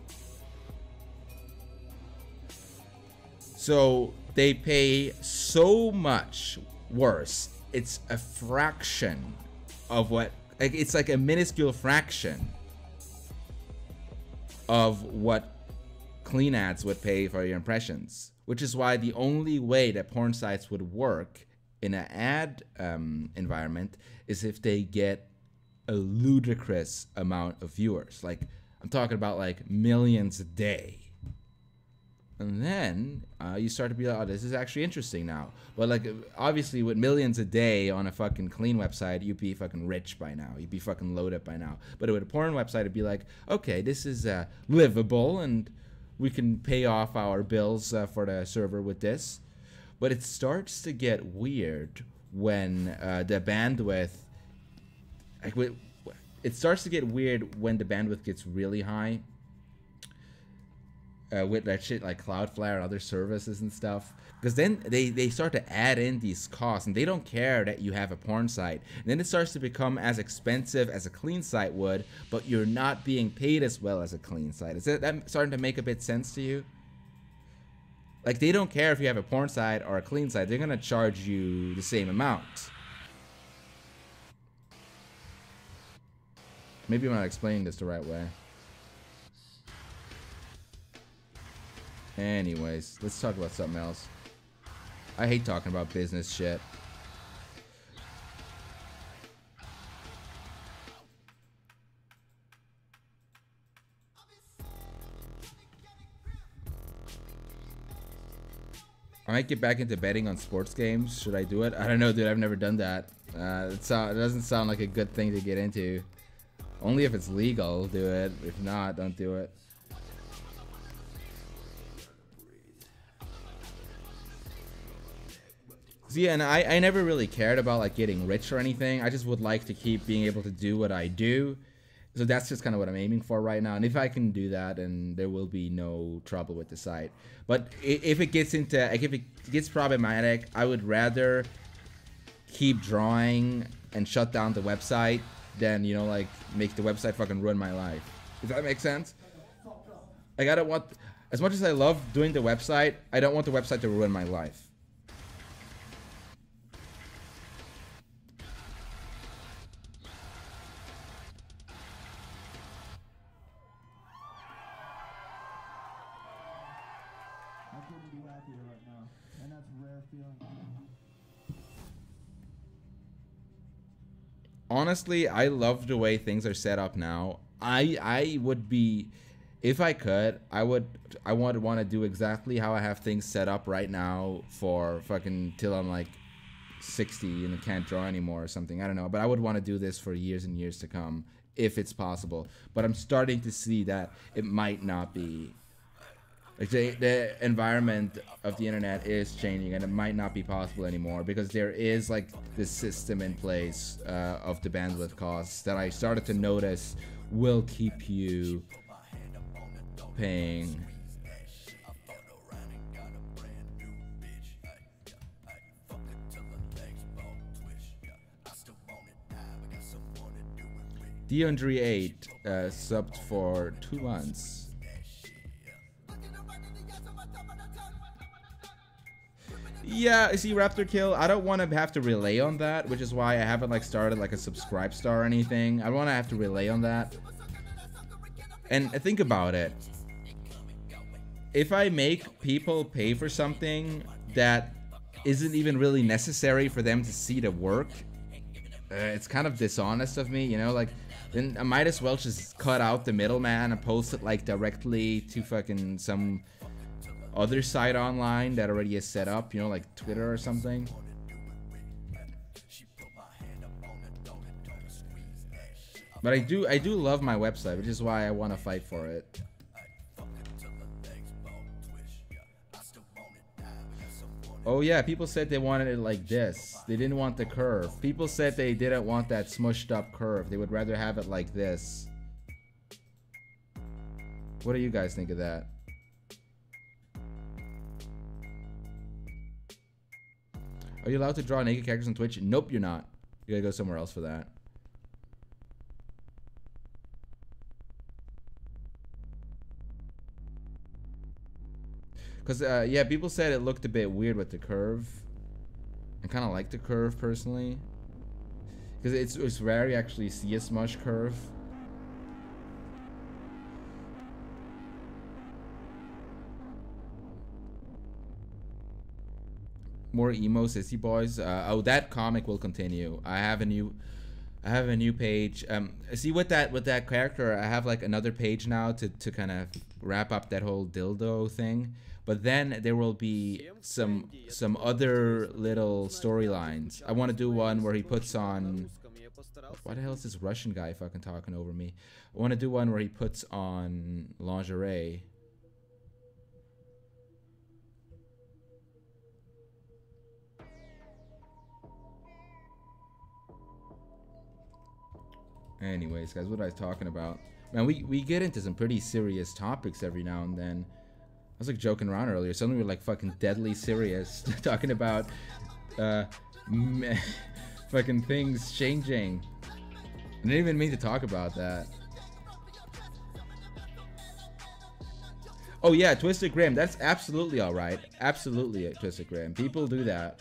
So they pay so much worse. It's a fraction of what, like, it's like a minuscule fraction of what clean ads would pay for your impressions, which is why the only way that porn sites would work in an ad environment is if they get a ludicrous amount of viewers. Like, I'm talking about like millions a day. And then you start to be like, oh, this is actually interesting now. But like, obviously with millions a day on a fucking clean website, you'd be fucking rich by now. You'd be fucking loaded by now. But with a porn website, it'd be like, okay, this is livable and we can pay off our bills for the server with this. But it starts to get weird when the bandwidth, like, it starts to get weird when the bandwidth gets really high. With that shit like Cloudflare and other services and stuff. Because then they start to add in these costs, and they don't care that you have a porn site. And then it starts to become as expensive as a clean site would, but you're not being paid as well as a clean site. Is that starting to make a bit sense to you? Like, they don't care if you have a porn site or a clean site. They're going to charge you the same amount. Maybe I'm not explaining this the right way. Anyways, let's talk about something else. I hate talking about business shit. I might get back into betting on sports games. Should I do it? I don't know, dude. I've never done that. It doesn't sound like a good thing to get into. Only if it's legal, do it. If not, don't do it. See, and I never really cared about like getting rich or anything. I just would like to keep being able to do what I do. So that's just kind of what I'm aiming for right now. And if I can do that, then there will be no trouble with the site. But if it gets into, like, if it gets problematic, I would rather keep drawing and shut down the website than, you know, like, make the website fucking ruin my life. Does that make sense? Like, I don't want, as much as I love doing the website, I don't want the website to ruin my life. Honestly, I love the way things are set up now. I would be, if I could, I would want to do exactly how I have things set up right now for fucking till I'm like 60 and I can't draw anymore or something. I don't know, but I would want to do this for years and years to come if it's possible. But I'm starting to see that it might not be. Like the environment of the internet is changing, and it might not be possible anymore because there is like this system in place of the bandwidth costs that I started to notice will keep you paying. Deandre8 subbed for 2 months. Yeah, see, Raptor Kill, I don't want to have to relay on that, which is why I haven't like started like a subscribe star or anything. I want to have to relay on that. And think about it. If I make people pay for something that isn't even really necessary for them to see the work, it's kind of dishonest of me, you know, like, then I might as well just cut out the middleman and post it like directly to fucking some other site online that already is set up, you know, like Twitter or something. But I do love my website, which is why I want to fight for it. Oh yeah, people said they wanted it like this. They didn't want the curve. People said they didn't want that smushed up curve. They would rather have it like this. What do you guys think of that? Are you allowed to draw naked characters on Twitch? Nope, you're not. You gotta go somewhere else for that. Because, yeah, people said it looked a bit weird with the curve. I kind of like the curve, personally. Because it's rare you actually see a smush curve. More emo sissy boys. Oh, that comic will continue. I have a new page. See, with that character, I have like another page now to kind of wrap up that whole dildo thing. But then there will be some other little storylines. I want to do one where he puts on. Why the hell is this Russian guy fucking talking over me? I want to do one where he puts on lingerie. Anyways, guys, what I was talking about. Man, we get into some pretty serious topics every now and then. I was like joking around earlier. Suddenly we were like fucking deadly serious. Talking about fucking things changing. I didn't even mean to talk about that. Oh yeah, Twisted Graham. That's absolutely alright. Absolutely Twisted Graham. People do that.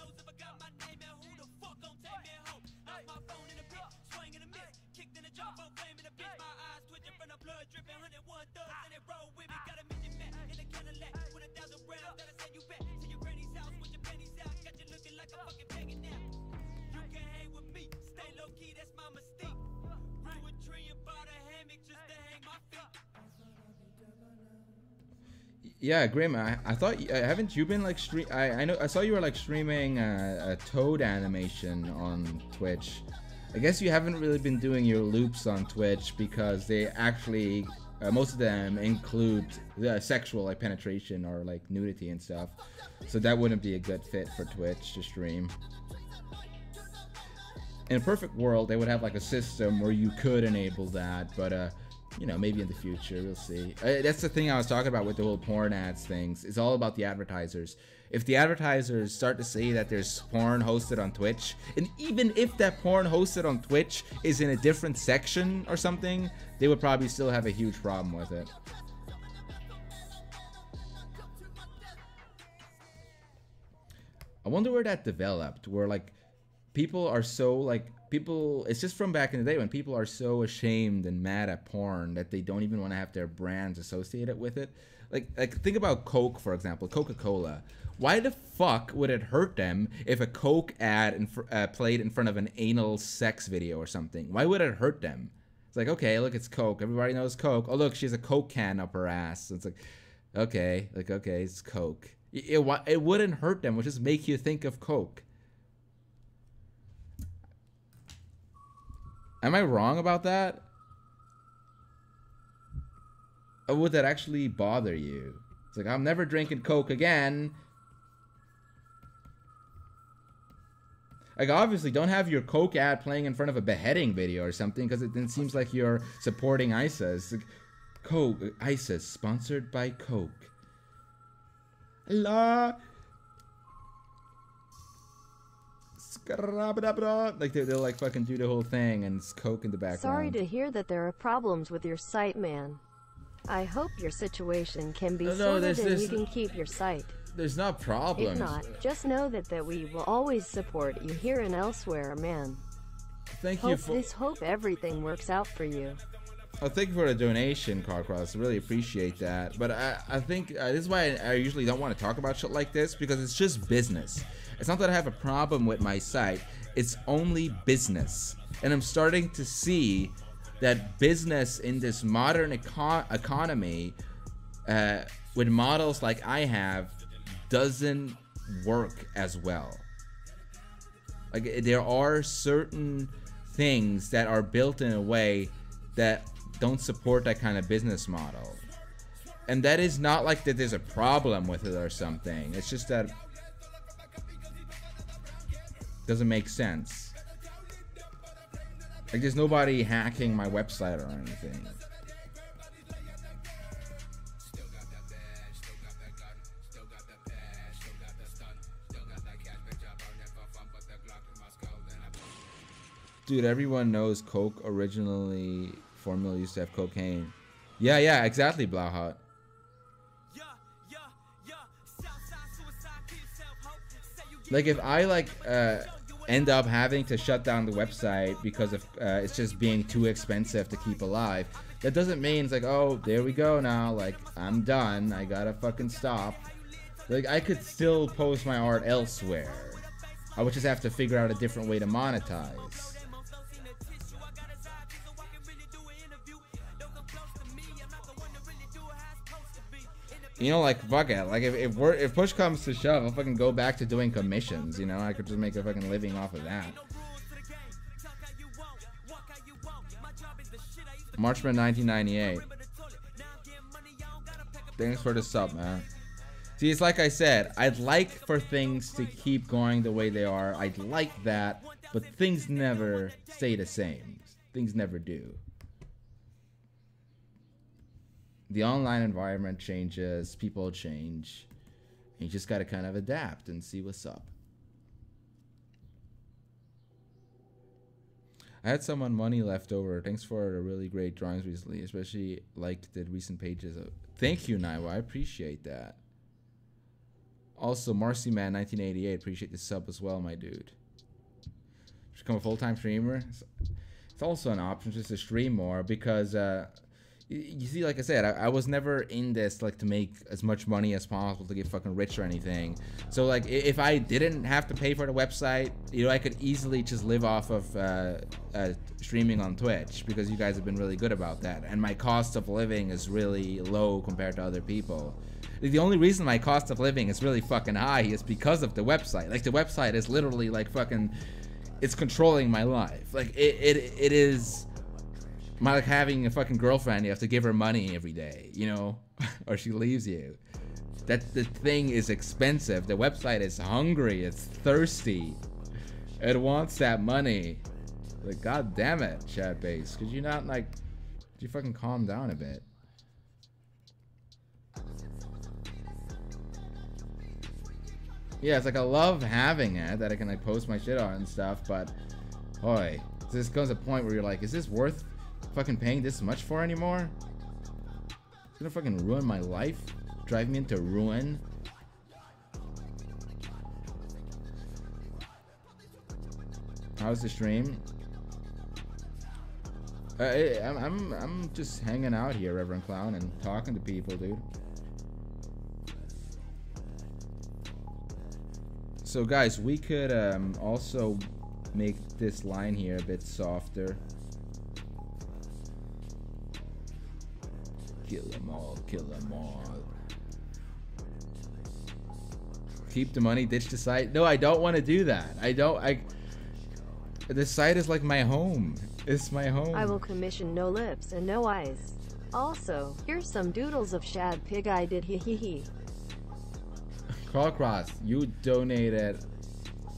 Yeah, Grim, I thought, haven't you been like I know I saw you were like streaming a Toad animation on Twitch. I guess you haven't really been doing your loops on Twitch because they actually most of them include sexual like penetration or like nudity and stuff, so that wouldn't be a good fit for Twitch to stream. In a perfect world, they would have like a system where you could enable that, but you know, maybe in the future, we'll see. That's the thing I was talking about with the whole porn ads things. It's all about the advertisers. If the advertisers start to say that there's porn hosted on Twitch, and even if that porn hosted on Twitch is in a different section or something, they would probably still have a huge problem with it. I wonder where that developed, where like people are so like it's just from back in the day when people are so ashamed and mad at porn that they don't even want to have their brands associated with it. Like think about Coke, for example, Coca-Cola. Why the fuck would it hurt them if a Coke ad played in front of an anal sex video or something? Why would it hurt them? It's like, okay, look, it's Coke. Everybody knows Coke. Oh, look, she has a Coke can up her ass. It's like, okay, it's Coke. It wouldn't hurt them. It would just make you think of Coke. Am I wrong about that? Or would that actually bother you? It's like, I'm never drinking Coke again. Like, obviously, don't have your Coke ad playing in front of a beheading video or something, because it then seems like you're supporting ISIS. Like, Coke, ISIS, sponsored by Coke. Allah. Like they'll like fucking do the whole thing and it's Coke in the background. Sorry to hear that there are problems with your site, man. I hope your situation can be sorted and you can keep your site. There's not problems. If not, just know that we will always support you here and elsewhere, man. Thank you for hope everything works out for you. Oh, thank you for the donation, Carcross. I really appreciate that. But I think this is why I usually don't want to talk about shit like this, because it's just business. It's not that I have a problem with my site. It's only business. And I'm starting to see that business in this modern economy with models like I have doesn't work as well. Like, there are certain things that are built in a way that don't support that kind of business model. And that is not like that there's a problem with it or something. It's just that doesn't make sense. Like, there's nobody hacking my website or anything. Dude, everyone knows Coke originally formula used to have cocaine. Yeah, exactly, Blauhot. Like, if I like end up having to shut down the website because of it's just being too expensive to keep alive, that doesn't mean it's like, oh, there we go now, like, I'm done, I gotta fucking stop. Like, I could still post my art elsewhere. I would just have to figure out a different way to monetize. You know, like, fuck it. Like, if push comes to shove, I'll fucking go back to doing commissions, you know? I could just make a fucking living off of that. Marchman 1998. Thanks for the sub, man. See, it's like I said, I'd like for things to keep going the way they are. I'd like that, but things never stay the same. Things never do. The online environment changes, people change, and you just gotta kind of adapt and see what's up. I had some money left over. Thanks for the really great drawings recently, especially like the recent pages. Thank you, Naiwa. I appreciate that. Also, Marcy Man 1988, appreciate the sub as well, my dude. Should become a full-time streamer. It's also an option just to stream more, because you see, like I said, I was never in this like to make as much money as possible to get fucking rich or anything. So like, if I didn't have to pay for the website, you know, I could easily just live off of streaming on Twitch, because you guys have been really good about that. And my cost of living is really low compared to other people. The only reason my cost of living is really fucking high is because of the website. Like, the website is literally like fucking, it's controlling my life. Like, it is Like having a fucking girlfriend, you have to give her money every day, you know, or she leaves you. That the thing is expensive. The website is hungry. It's thirsty. It wants that money. Like, god damn it, Shadbase. Could you not, like, could you fucking calm down a bit? Yeah, it's like I love having it that I can like post my shit on and stuff, but boy, this comes a point where you're like, is this worth fucking paying this much for anymore? It's gonna fucking ruin my life, drive me into ruin. How's the stream? I'm just hanging out here, Reverend Clown, and talking to people, dude. So guys, we could also make this line here a bit softer. Kill them all, kill them all. Keep the money, ditch the site. No, I don't want to do that. The site is like my home. It's my home. I will commission no lips and no eyes. Also, here's some doodles of Shad Pig I did hee. Carl you donated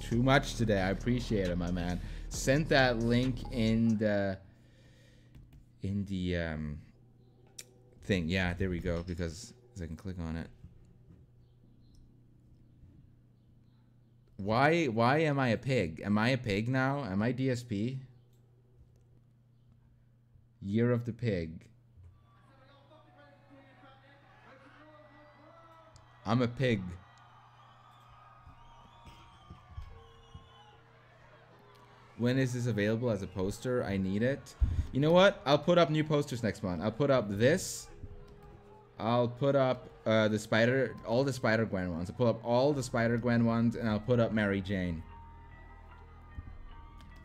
too much today. I appreciate it, my man. Send that link in the thing. Yeah, there we go, because I can click on it. Why am I a pig? Am I a pig now? Am I DSP? Year of the Pig. I'm a pig. When is this available as a poster? I need it. You know what? I'll put up new posters next month. I'll put up this. I'll put up all the Spider-Gwen ones. I'll put up all the Spider-Gwen ones, and I'll put up Mary Jane.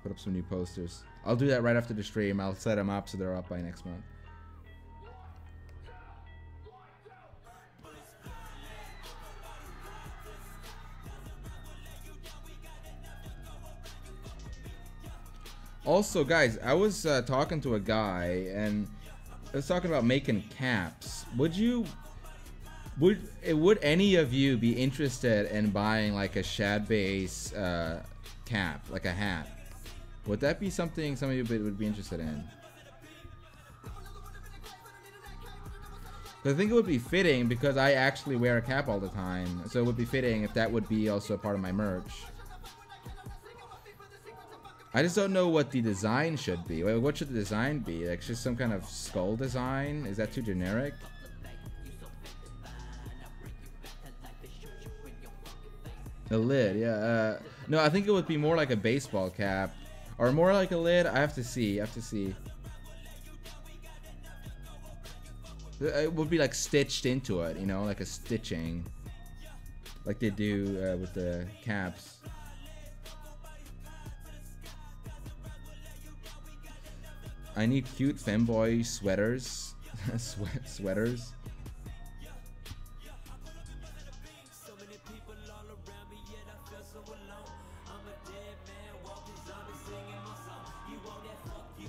Put up some new posters. I'll do that right after the stream. I'll set them up so they're up by next month. Also, guys, I was talking to a guy, and I was talking about making caps. Would any of you be interested in buying like a Shadbase cap, like a hat? Would that be something some of you would be interested in? I think it would be fitting because I actually wear a cap all the time, so it would be fitting if that would be also a part of my merch. I just don't know what the design should be. What should the design be? Like just some kind of skull design? Is that too generic? A lid, yeah. No, I think it would be more like a baseball cap. Or more like a lid. I have to see. It would be like stitched into it, you know, like a stitching. Like they do with the caps. I need cute femboy sweaters. Sweaters.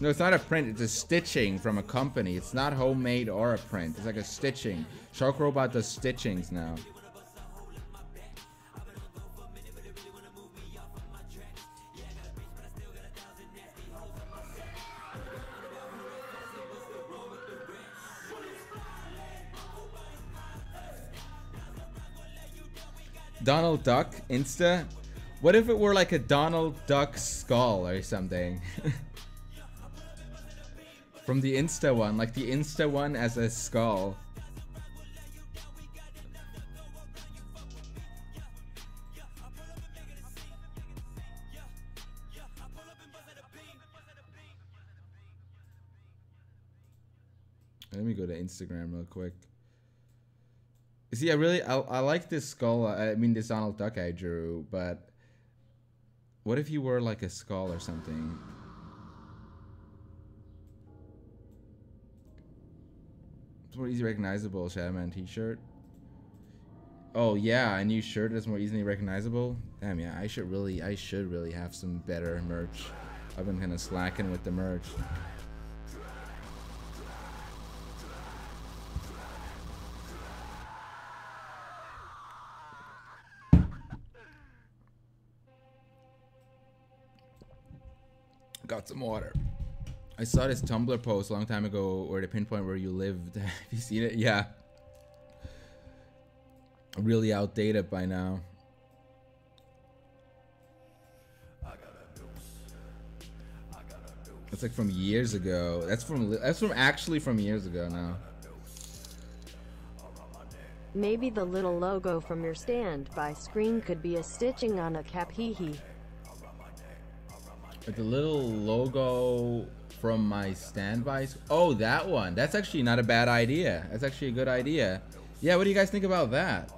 No, it's not a print. It's a stitching from a company. It's not homemade or a print. It's like a stitching. Shark Robot does stitchings now. Donald Duck Insta. What if it were like a Donald Duck skull or something? From the Insta one, like the Insta one as a skull. Let me go to Instagram real quick. See, I like this skull. I mean, this Donald Duck I drew, but what if you were like a skull or something? It's more easily recognizable, Shadowman t-shirt. Oh yeah, a new shirt that's more easily recognizable. Damn, yeah, I should really have some better merch. I've been kind of slacking with the merch. Got some water. I saw this Tumblr post a long time ago where they pinpoint where you lived. Have you seen it? Yeah. Really outdated by now. It's like from years ago. That's from actually from years ago now. Maybe the little logo from your standby screen could be a stitching on a cap, hee hee. Like the little logo from my standby. Oh, that one. That's actually not a bad idea. That's actually a good idea. Yeah, what do you guys think about that?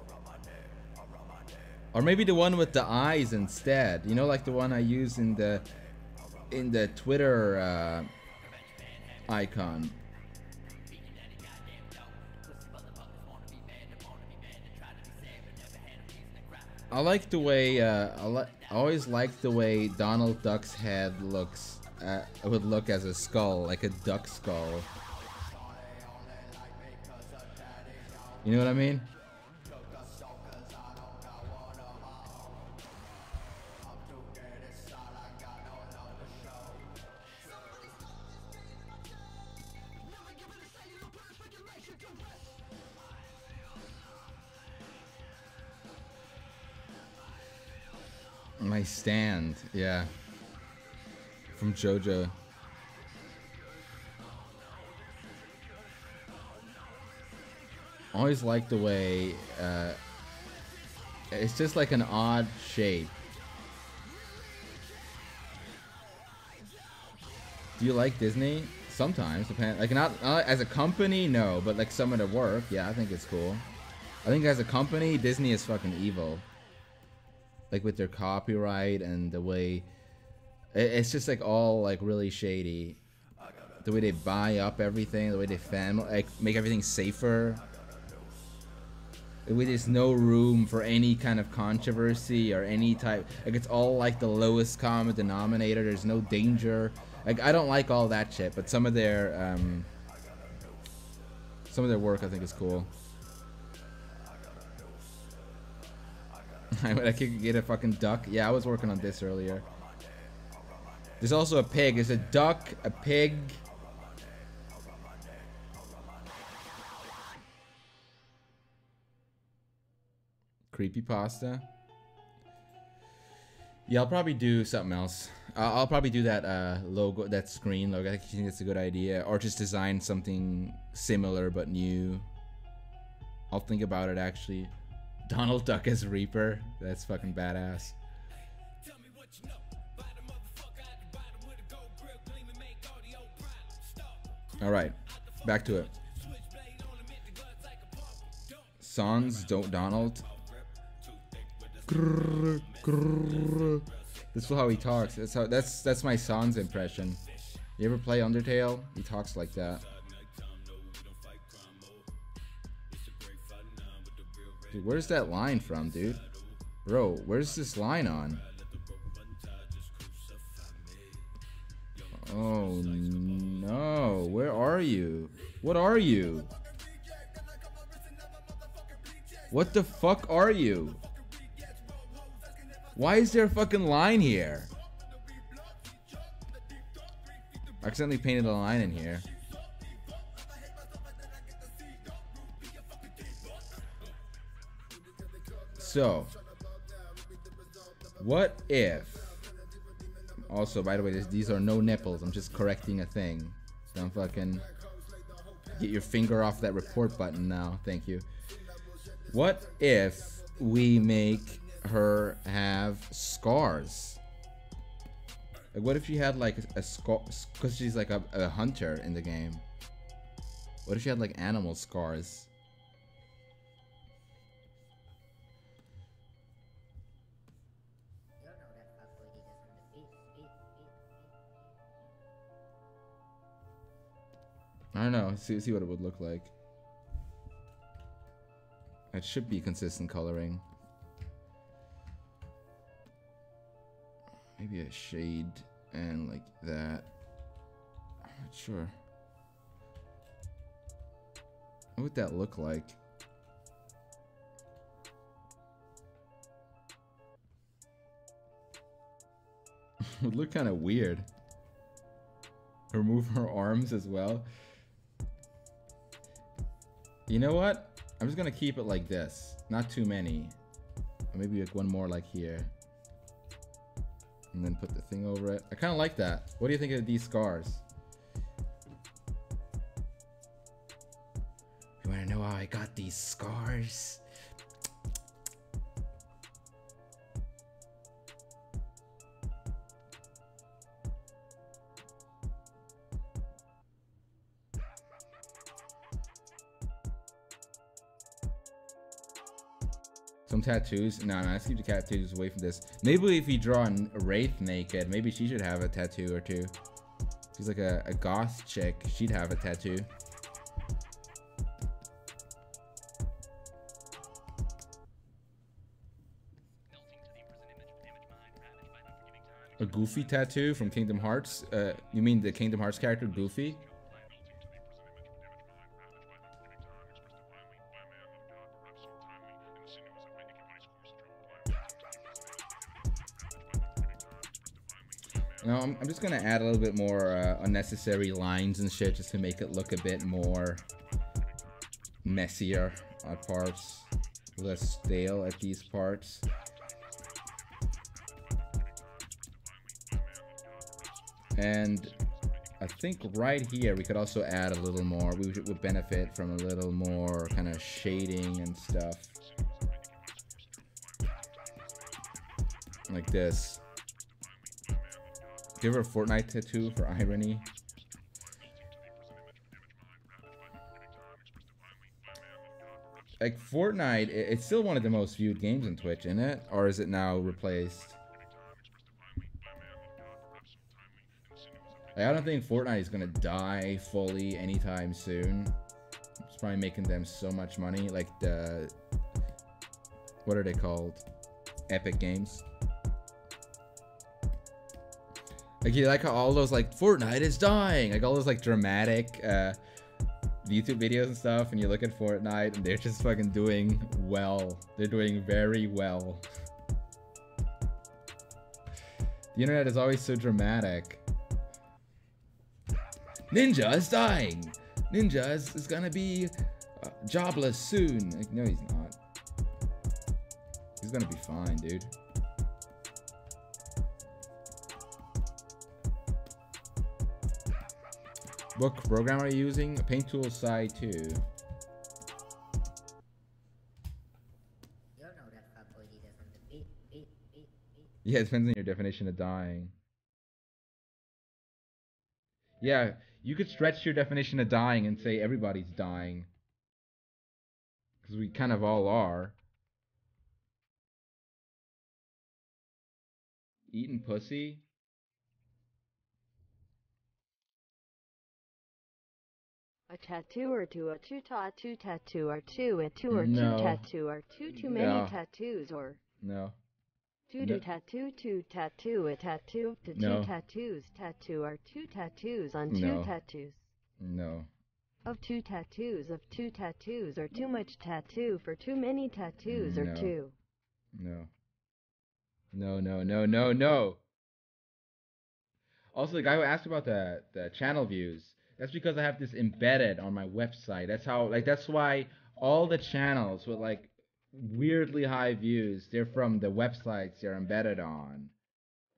Or maybe the one with the eyes instead. You know, like the one I use in the Twitter icon. I like the way I always liked the way Donald Duck's head looks. Would look as a skull, like a duck skull. You know what I mean? My stand, yeah. From JoJo. Always liked the way it's just like an odd shape. Do you like Disney? Sometimes, like not as a company, no, but like some of the work, yeah, I think it's cool. I think as a company, Disney is fucking evil. Like with their copyright and the way it's just like all like really shady. The way they buy up everything, the way they make everything safer. The way there's no room for any kind of controversy or any type, like it's all like the lowest common denominator. There's no danger. Like I don't like all that shit, but some of their work I think is cool. I could get a fucking duck. Yeah, I was working on this earlier. There's also a pig. There's a duck, a pig. Creepypasta. Yeah, I'll probably do something else. I'll probably do that logo, that screen logo. I think that's a good idea. Or just design something similar but new. I'll think about it actually. Donald Duck as Reaper. That's fucking badass. Alright, back to it. Sans don't Donald. Grrr, grrr. This is how he talks. That's my Sans impression. You ever play Undertale? He talks like that. Dude, where's that line from, dude? Bro, where's this line on? Oh no, where are you? What are you? What the fuck are you? Why is there a fucking line here? I accidentally painted a line in here. So, what if... Also, by the way, these are no nipples. I'm just correcting a thing. Don't fucking get your finger off that report button now. Thank you. What if we make her have scars? Like, what if she had like a scar? Because she's like a hunter in the game. What if she had like animal scars? I don't know. See what it would look like. It should be consistent coloring. Maybe a shade and like that. I'm not sure. What would that look like? It would look kind of weird. Remove her arms as well. You know what? I'm just gonna keep it like this. Not too many. Or maybe like one more like here. And then put the thing over it. I kind of like that. What do you think of these scars? You wanna know how I got these scars? Some tattoos? No, let's keep the tattoos away from this. Maybe if you draw a Wraith naked, maybe she should have a tattoo or two. She's like a goth chick. She'd have a tattoo. A Goofy tattoo from Kingdom Hearts? You mean the Kingdom Hearts character Goofy? No, I'm just gonna add a little bit more unnecessary lines and shit just to make it look a bit more messier at parts, less stale at these parts. And I think right here we could also add a little more. We would benefit from a little more kind of shading and stuff. Like this. Give her a Fortnite tattoo for irony. Like Fortnite, it's still one of the most viewed games on Twitch, isn't it? Or is it now replaced? Like, I don't think Fortnite is gonna die fully anytime soon. It's probably making them so much money. Like the, what are they called? Epic Games. Like you like how all those like Fortnite is dying, like all those like dramatic YouTube videos and stuff, and you look at Fortnite and they're just fucking doing well. They're doing very well. The internet is always so dramatic. Ninja is dying. Ninja is gonna be jobless soon. Like, no, he's not. He's gonna be fine, dude. What program are you using? Paint Tool Side 2. Yeah, it depends on your definition of dying. Yeah, you could stretch your definition of dying and say everybody's dying. Because we kind of all are. Eating pussy? A tattoo or two, a two tattoo or two, a two or No. two tattoo or too many No. tattoos or No. two No. tattoo, two tattoo, a tattoo to No. two tattoos, tattoo or two tattoos on two No. tattoos. No. Of two tattoos or too much tattoo for too many tattoos or No. two. No. No, no, no, no, no. Also, the guy who asked about the channel views, that's because I have this embedded on my website. That's how, like, that's why all the channels with, like, weirdly high views, they're from the websites they're embedded on.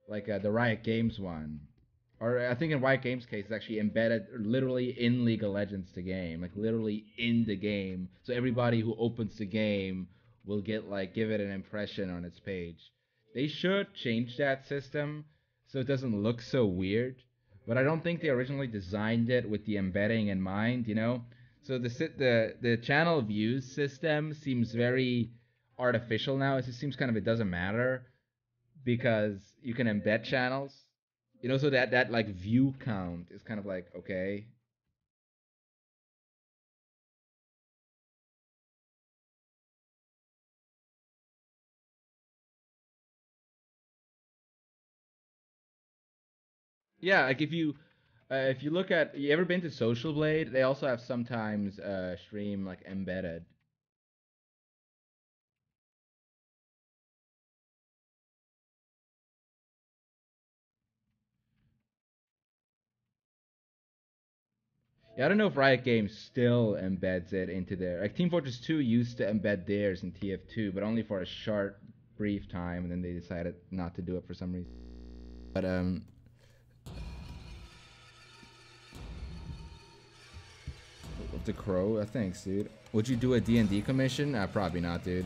Like, the Riot Games one. Or I think in Riot Games' case, it's actually embedded literally in League of Legends, the game. Like, literally in the game. So everybody who opens the game will get, like, give it an impression on its page. They should change that system so it doesn't look so weird. But I don't think they originally designed it with the embedding in mind, you know? So the channel views system seems very artificial now. It just seems kind of, it doesn't matter because you can embed channels. You know, so that like view count is kind of like, okay. Yeah, like if you look at, you ever been to Social Blade? They also have sometimes stream like embedded. Yeah, I don't know if Riot Games still embeds it into their... Like, Team Fortress 2 used to embed theirs in TF2, but only for a short, brief time, and then they decided not to do it for some reason. But, the Crow? Thanks, dude. Would you do a D&D commission? Probably not, dude.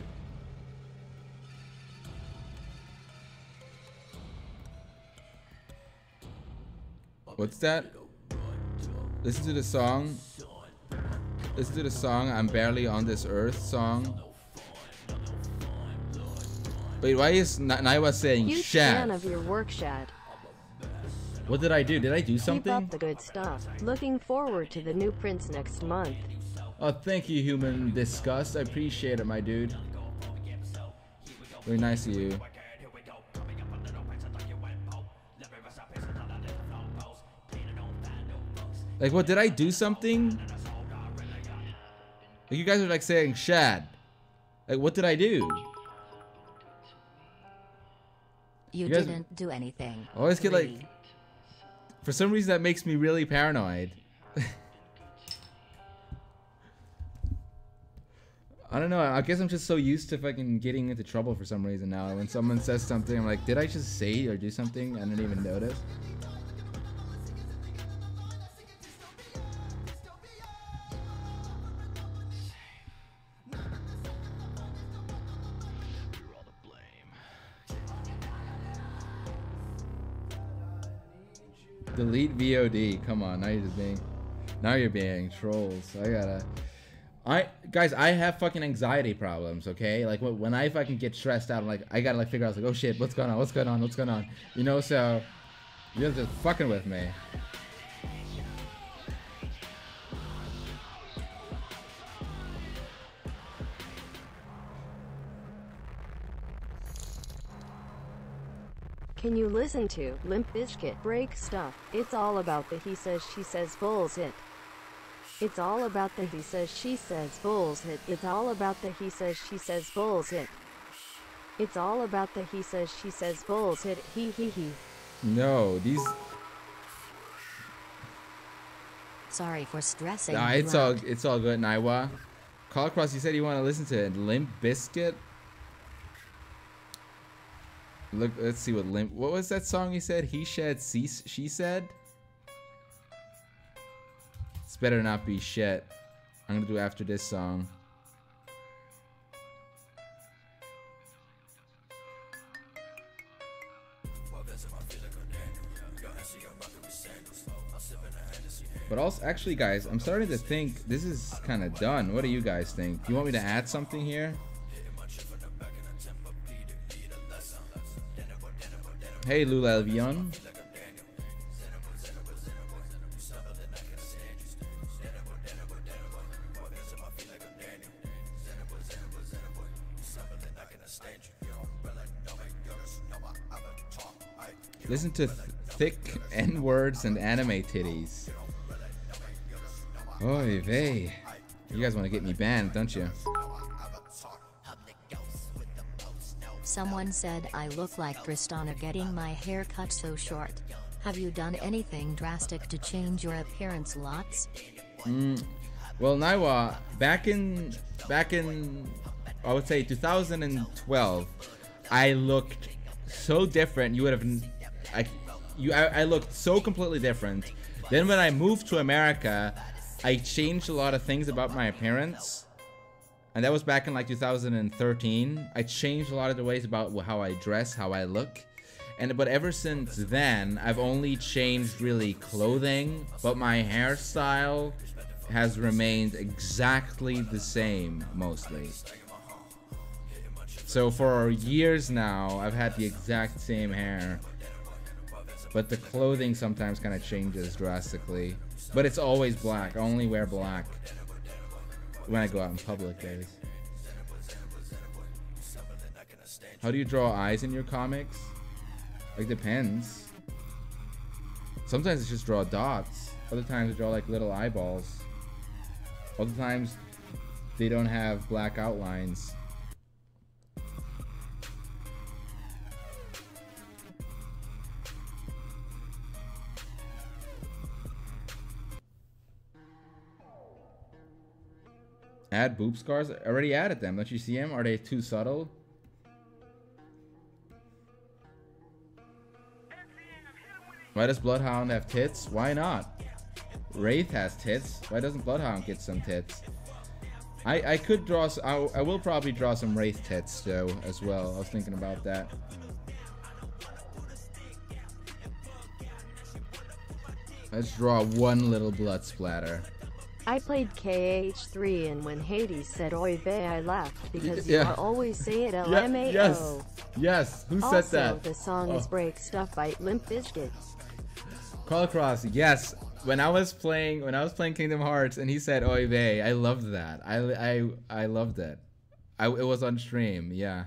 What's that? Listen to the song. Listen to the song, I'm Barely on This Earth song. Wait, why is Naiwa saying Huge Shad? fan of your work, Shad. What did I do? Did I do something? Keep up the good stuff. Looking forward to the new prints next month. Oh, thank you, Human Disgust. I appreciate it, my dude. Very nice of you. Like, what, did I do something? Like, you guys are like saying Shad. Like, what did I do? You guys didn't do anything. I always get like... For some reason that makes me really paranoid. I don't know, I guess I'm just so used to fucking getting into trouble for some reason now. When someone says something, I'm like, did I just say or do something? I didn't even notice. Delete VOD. Come on, now you're just being... Now you're being trolls. Guys, I have fucking anxiety problems, okay? Like, when I fucking get stressed out, I'm like, I gotta, like, figure out, like, oh shit, what's going on, what's going on, what's going on? You know, so... You're just fucking with me. Can you listen to Limp Bizkit break stuff? It's all about the he says she says bullshit. It's all about the he says she says bullshit. It's all about the he says she says bullshit. It's all about the he says she says bullshit. He. No, these... Sorry for stressing. Nah, it's all good, Naiwa. Call across, you said you want to listen to it. Limp Bizkit? Look, let's see what was that song he said? He said, she said? It's better not be shit. I'm gonna do after this song. But also, actually guys, I'm starting to think this is kind of done. What do you guys think? Do you want me to add something here? Hey, Lula Elvion. Listen to thick N-words and anime titties. Oy vey. You guys want to get me banned, don't you? Someone said I look like Tristana getting my hair cut so short. Have you done anything drastic to change your appearance lots? Well, Naiwa, back in I would say 2012, I looked so different. You would have I looked so completely different. Then when I moved to America, I changed a lot of things about my appearance. And that was back in like 2013. I changed a lot of the ways about how I dress, how I look. But ever since then, I've only changed really clothing, but my hairstyle has remained exactly the same mostly. So for years now, I've had the exact same hair, but the clothing sometimes kind of changes drastically. But it's always black. I only wear black when I go out in public, guys. How do you draw eyes in your comics? Like, depends. Sometimes it's just draw dots. Other times I draw like little eyeballs. Other times they don't have black outlines. Add boob scars? I already added them. Don't you see them? Are they too subtle? Why does Bloodhound have tits? Why not? Wraith has tits. Why doesn't Bloodhound get some tits? I could draw. I will probably draw some Wraith tits though as well. I was thinking about that. Let's draw one little blood splatter. I played KH3 and when Hades said oy vey I laughed because Yeah. you always say it LMAO. Yes. Yes. Who said Also, that? the song is Break Stuff by Limp Bizkit. Call Across. Yes. When I was playing Kingdom Hearts and he said oy vey, I loved that. I loved it. It was on stream. Yeah.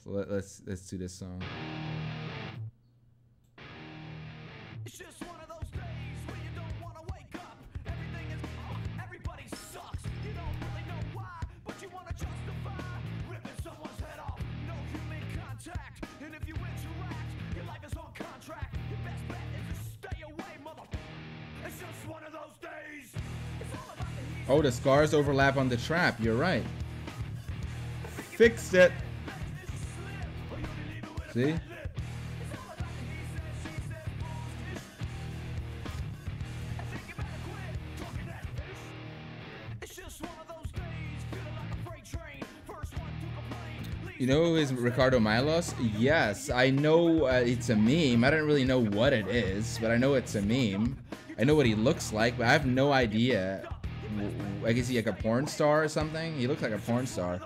So let's do this song. It's just one of those days where you don't want to wake up. Everything is everybody sucks. You don't really know why, but you want to justify ripping someone's head off. No human contact, and if you interact, your life is on contract. Your best bet is to stay away, mother. It's just one of those days. It's all about the heat. Oh, the scars overlap on the trap. You're right. Fixed it. See? You know who is Ricardo Milos? Yes, I know it's a meme. I don't really know what it is, but I know it's a meme. I know what he looks like, but I have no idea. I guess he like a porn star or something? He looks like a porn star.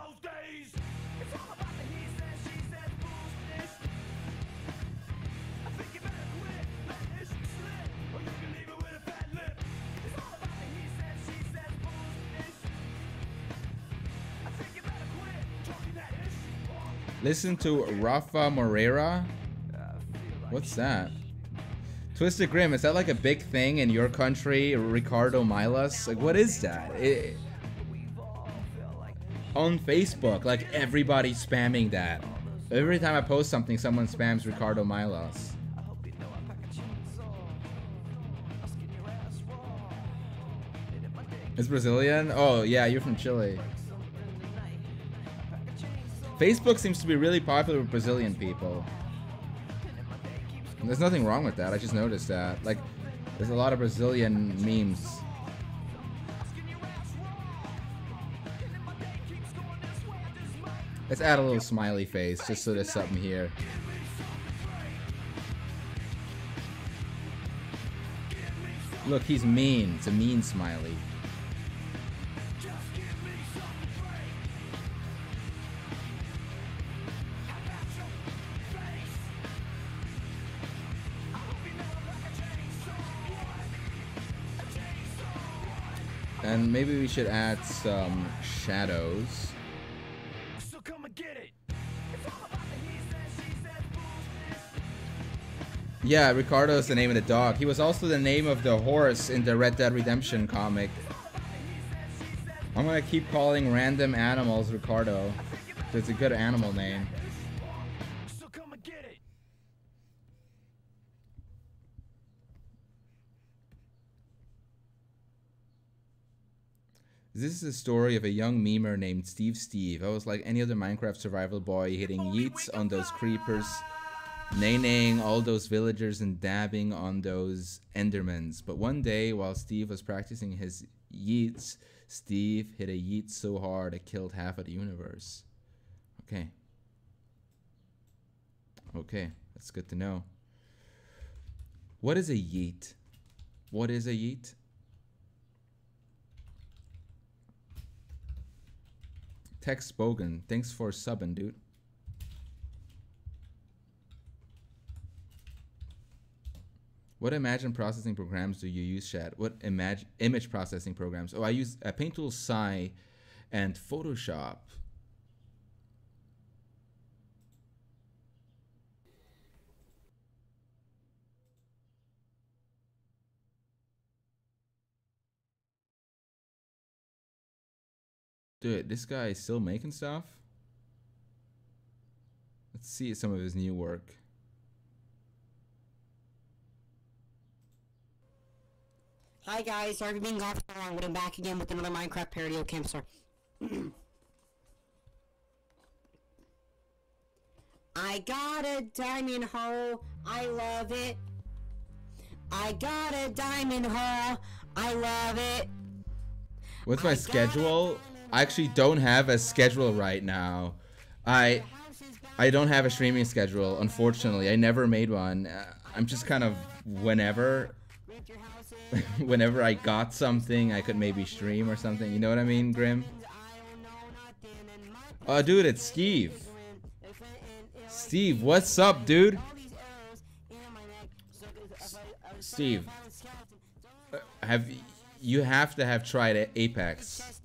Listen to Rafa Moreira. What's that? Twisted Grim, is that like a big thing in your country? Ricardo Milos? Like, what is that? On Facebook, like everybody's spamming that. Every time I post something, someone spams Ricardo Milos. It's Brazilian? Oh yeah, you're from Chile. Facebook seems to be really popular with Brazilian people. And there's nothing wrong with that. I just noticed that. Like, there's a lot of Brazilian memes. Let's add a little smiley face just so there's something here. Look, he's mean. It's a mean smiley. And maybe we should add some shadows. So come and get it. Yeah, Ricardo is the name of the dog. He was also the name of the horse in the Red Dead Redemption comic. I'm gonna keep calling random animals Ricardo. It's a good animal name. So come and get it. This is a story of a young memer named Steve. I was like any other Minecraft survival boy, hitting yeets on those creepers, naying all those villagers and dabbing on those endermans. But one day, while Steve was practicing his yeets, Steve hit a yeet so hard it killed half of the universe. Okay, that's good to know. What is a yeet? What is a yeet? Text Bogan, thanks for subbing, dude. What image processing programs do you use, Shad? What image processing programs? Oh, I use Paint Tool, Sai, and Photoshop. Dude, this guy is still making stuff? Let's see some of his new work. Hi guys, sorry for being gone for so long, but I'm back again with another Minecraft parody of Campstar. I got a diamond hole, I love it. I got a diamond hole, I love it. What's my schedule? I actually don't have a schedule right now. I don't have a streaming schedule, unfortunately. I never made one. I'm just kind of whenever whenever I got something, I could maybe stream or something. You know what I mean, Grim? Oh, dude, it's Steve. Steve, what's up, dude? Steve, you have to have tried Apex.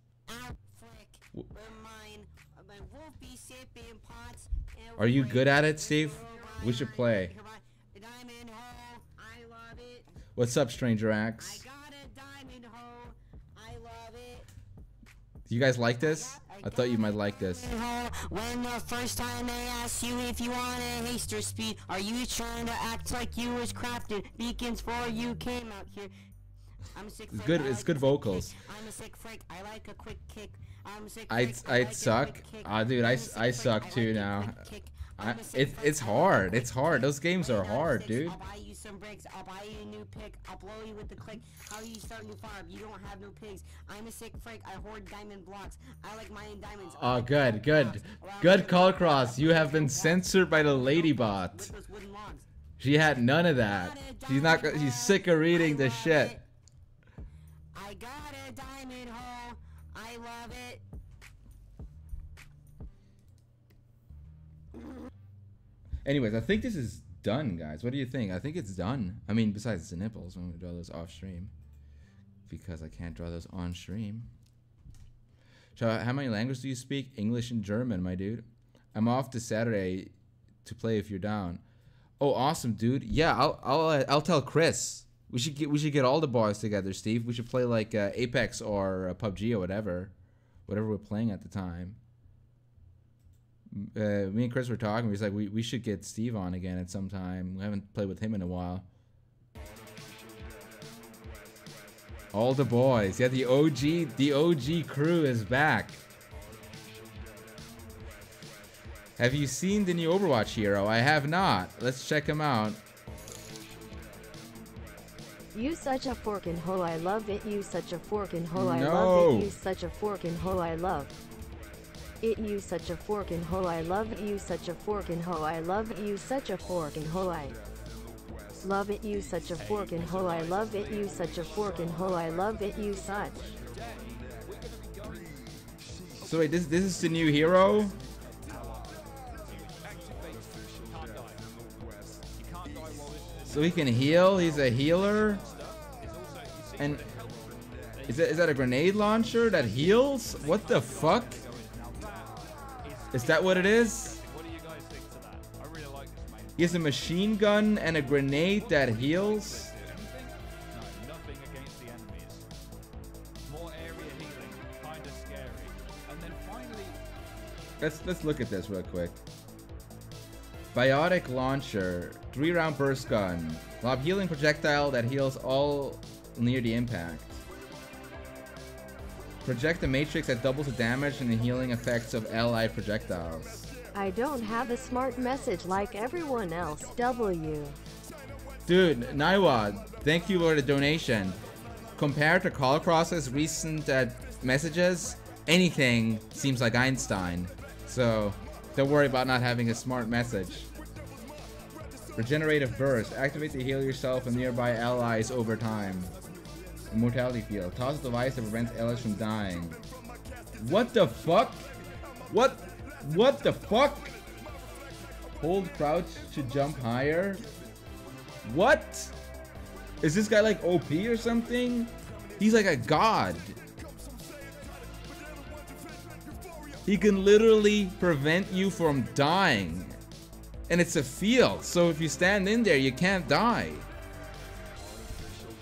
Are you good at it, Steve? We should play. What's up, Stranger Axe? Do you guys like this? I thought you might like this. When the first time they asked you if you want to haste or speed, are you trying to act like you was crafted? Beacons for you came out here. I'm a sick It's good. It's good vocals. I'm a sick freak. I like a quick kick. I'm a sick I'd suck. Ah, dude, I suck too now. It's hard. It's hard. Those games are hard, dude. I'll buy you some bricks. I'll buy you a new pick. I'll blow you with the click. How do you start a new farm? You don't have no pigs. I'm a sick freak. I hoard diamond blocks. I like mining diamonds. Oh, good call cross. You have been censored by the ladybot. She had none of that. She's not. She's sick of reading this shit. I got a diamond hole. I love it. Anyways, I think this is done, guys. What do you think? I think it's done. I mean, besides the nipples, I'm gonna draw those off stream because I can't draw those on stream. So, how many languages do you speak? English and German, my dude. I'm off this Saturday to play if you're down. Oh, awesome, dude. Yeah, I'll tell Chris. We should get all the boys together, Steve. We should play like Apex or PUBG or whatever we're playing at the time. Me and Chris were talking. He's like, we should get Steve on again at some time. We haven't played with him in a while. All the boys, yeah. The OG crew is back. Have you seen the new Overwatch hero? I have not. Let's check him out. You such a forkin' hoe, I love it. You such a forkin' hoe, I No. love it. You such a forkin' hoe, I love it. You such a forkin' hoe, I love it. You such a forkin' hoe, I love it. You such a forkin' hoe, I love it. You such a forkin' hoe, I love it. You such a forkin' hoe, I love it. You such. So wait, this is the new hero? So he can heal. He's a healer. And is that a grenade launcher that heals? What the fuck? Is that what it is? He has a machine gun and a grenade that heals. Nothing against the enemies. More area healing, kinda scary. And then finally, Let's look at this real quick. Biotic launcher, 3-round burst gun, lob healing projectile that heals all near the impact. Project a matrix that doubles the damage and the healing effects of allied projectiles. I don't have a smart message like everyone else. W. Dude, Naiwa, thank you for the donation. Compared to Callcross's recent messages, anything seems like Einstein. So, don't worry about not having a smart message. Regenerative burst. Activate to heal yourself and nearby allies over time. Immortality field. Toss a device that prevents allies from dying. What the fuck? What the fuck? Hold crouch to jump higher? What? Is this guy like OP or something? He's like a god. He can literally prevent you from dying. And it's a field, so if you stand in there, you can't die.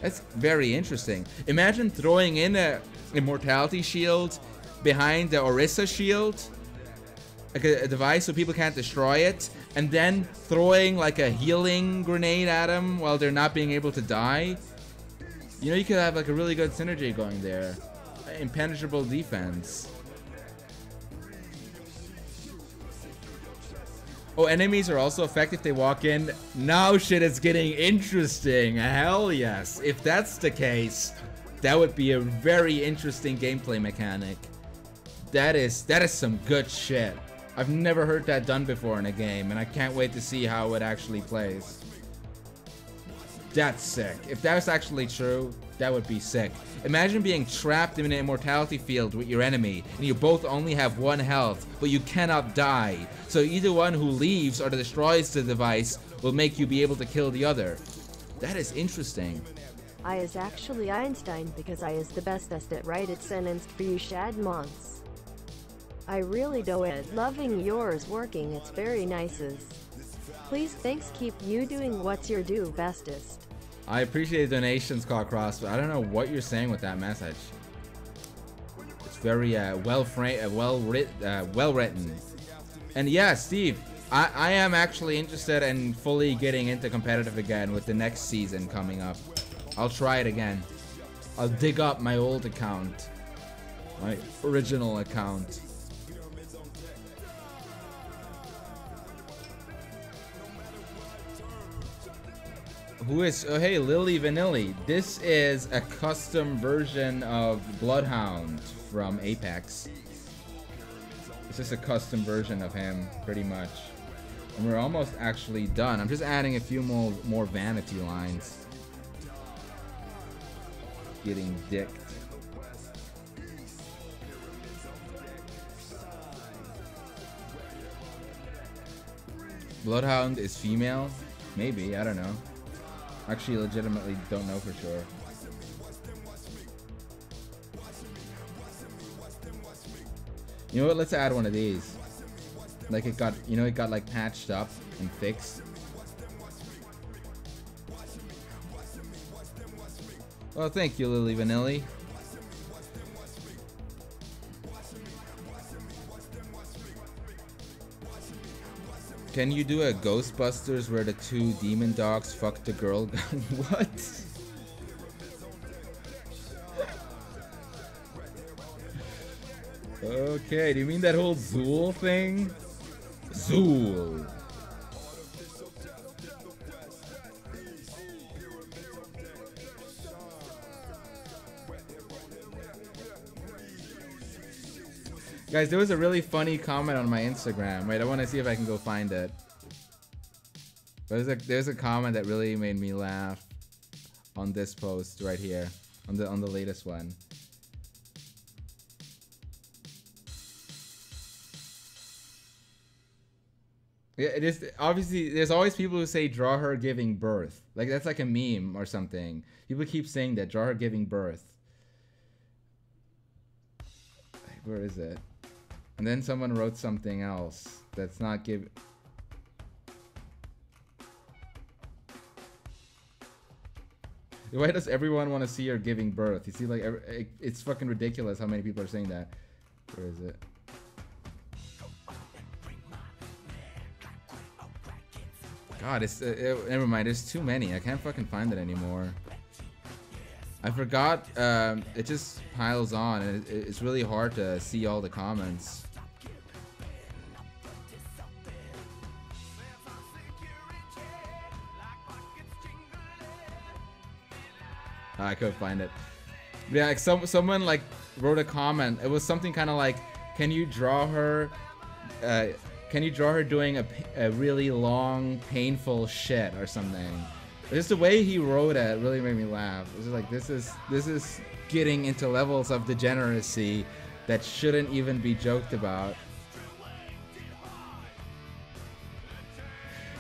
That's very interesting. Imagine throwing in a immortality shield behind the Orisa shield. Like a device so people can't destroy it. And then throwing like a healing grenade at them while they're not being able to die. You know, you could have like a really good synergy going there. Impenetrable defense. Oh, enemies are also effective if they walk in. Now shit is getting interesting. Hell yes. If that's the case, that would be a very interesting gameplay mechanic. That is some good shit. I've never heard that done before in a game, and I can't wait to see how it actually plays. That's sick. If that was actually true, that would be sick. Imagine being trapped in an immortality field with your enemy, and you both only have 1 health, but you cannot die. So either one who leaves or destroys the device will make you be able to kill the other. That is interesting. I is actually Einstein because I is the bestest at write it sentenced for you shad months. I really do it. Loving yours working, it's very nices. Please thanks, keep you doing what's your do bestest. I appreciate the donations, Cockcross, but I don't know what you're saying with that message. It's very well framed, well written. And yeah, Steve, I am actually interested in fully getting into competitive again with the next season coming up. I'll try it again. I'll dig up my old account, my original account. Who is, oh hey, Lily Vanilli. This is a custom version of Bloodhound from Apex. It's just a custom version of him, pretty much. And we're almost actually done. I'm just adding a few more vanity lines. Getting dicked. Bloodhound is female? Maybe, I don't know. Actually, legitimately don't know for sure. You know what? Let's add one of these. Like it got, you know, it got like patched up and fixed. Well, thank you, Lily Vanilli. Can you do a Ghostbusters where the 2 demon dogs fuck the girl? What? Okay, do you mean that whole Zool thing? Zool. Guys, there was a really funny comment on my Instagram. Wait, I want to see if I can go find it. There's a comment that really made me laugh on this post right here, on the latest one. Yeah, it is obviously there's always people who say draw her giving birth. Like that's like a meme or something. People keep saying that, draw her giving birth. Where is it? And then someone wrote something else that's not give. Why does everyone want to see her giving birth? You see, like, it's fucking ridiculous how many people are saying that. Where is it? God, it's never mind. There's too many. I can't fucking find it anymore. I forgot. It just piles on, and it's really hard to see all the comments. I couldn't find it. Yeah, like someone like wrote a comment. It was something kind of like, "Can you draw her? Can you draw her doing a really long, painful shit or something?" Just the way he wrote it really made me laugh. It was like, this is getting into levels of degeneracy that shouldn't even be joked about.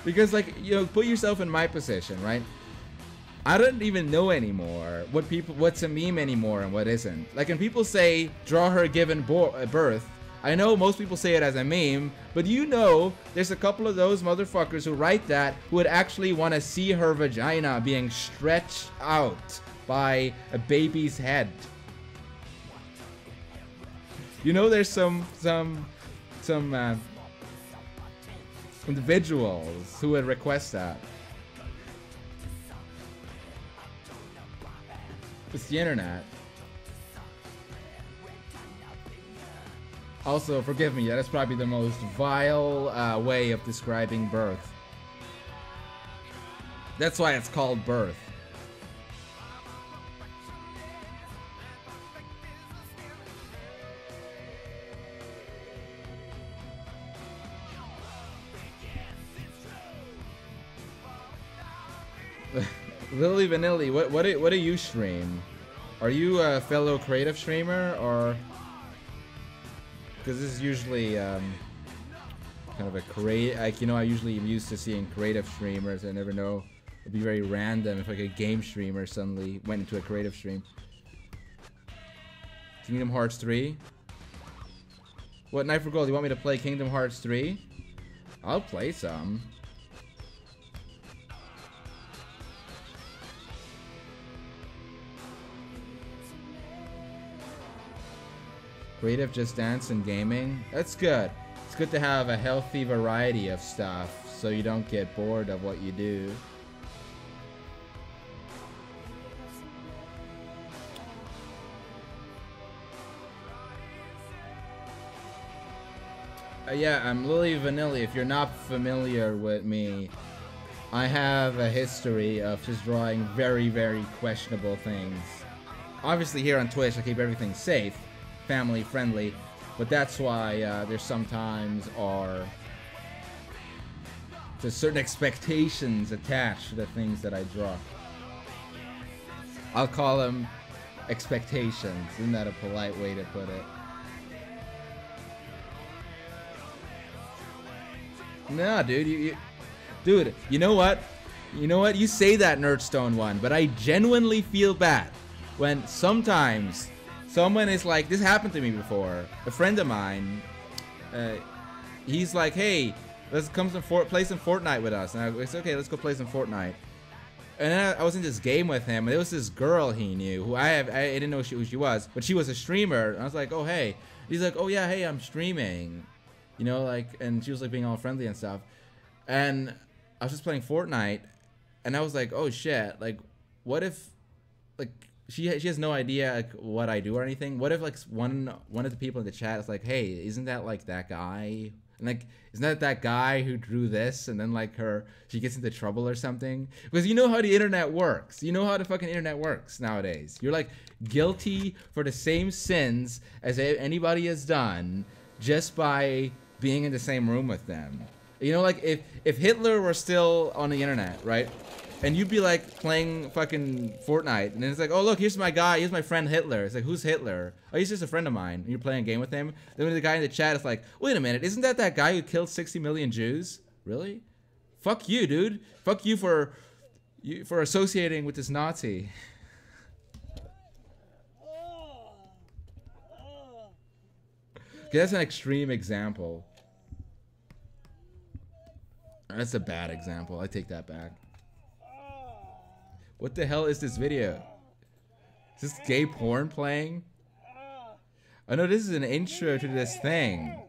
Because, like, you know, put yourself in my position, right? I don't even know anymore what's a meme anymore and what isn't. Like, when people say draw her given birth, I know most people say it as a meme, but you know there's a couple of those motherfuckers who write that who would actually want to see her vagina being stretched out by a baby's head. You know, there's some individuals who would request that. It's the internet. Also, forgive me, that's probably the most vile way of describing birth. That's why it's called birth. Lily Vanilli, what do you stream? Are you a fellow creative streamer, or because this is usually kind of a create, like, you know, I usually am used to seeing creative streamers. I never know, it'd be very random if like a game streamer suddenly went into a creative stream. Kingdom Hearts 3. What, Night for Gold? You want me to play Kingdom Hearts 3? I'll play some. Creative Just Dance and gaming. That's good. It's good to have a healthy variety of stuff so you don't get bored of what you do. Yeah, I'm Lily Vanilli. If you're not familiar with me, I have a history of just drawing very, very questionable things. Obviously here on Twitch I keep everything safe, family friendly, but that's why there sometimes are just certain expectations attached to the things that I draw. I'll call them expectations. Isn't that a polite way to put it? Nah, dude, dude, you know what? You know what? You say that Nerdstone one, but I genuinely feel bad when sometimes someone is like, this happened to me before. A friend of mine, he's like, hey, let's come play some Fortnite with us. And I said, okay, let's go play some Fortnite. And then I was in this game with him, and there was this girl he knew who I didn't know who she was, but she was a streamer. And I was like, oh, hey. He's like, oh, yeah, hey, I'm streaming. You know, like, and she was like being all friendly and stuff. And I was just playing Fortnite, and I was like, oh shit, like, what if, like, she has no idea like what I do or anything. What if like one of the people in the chat is like, hey, isn't that like that guy? And like, isn't that guy who drew this? And then like she gets into trouble or something. Because you know how the internet works. You know how the fucking internet works nowadays. You're like guilty for the same sins as anybody has done just by being in the same room with them. You know, like if Hitler were still on the internet, right? And you'd be like playing fucking Fortnite, and then it's like, oh look, here's my guy, here's my friend Hitler. It's like, who's Hitler? Oh, he's just a friend of mine. And you're playing a game with him. Then when the guy in the chat is like, wait a minute, isn't that guy who killed 60 million Jews? Really? Fuck you, dude. Fuck you for associating with this Nazi. Okay, that's an extreme example. That's a bad example. I take that back. What the hell is this video? Is this gay porn playing? Oh no, this is an intro to this thing.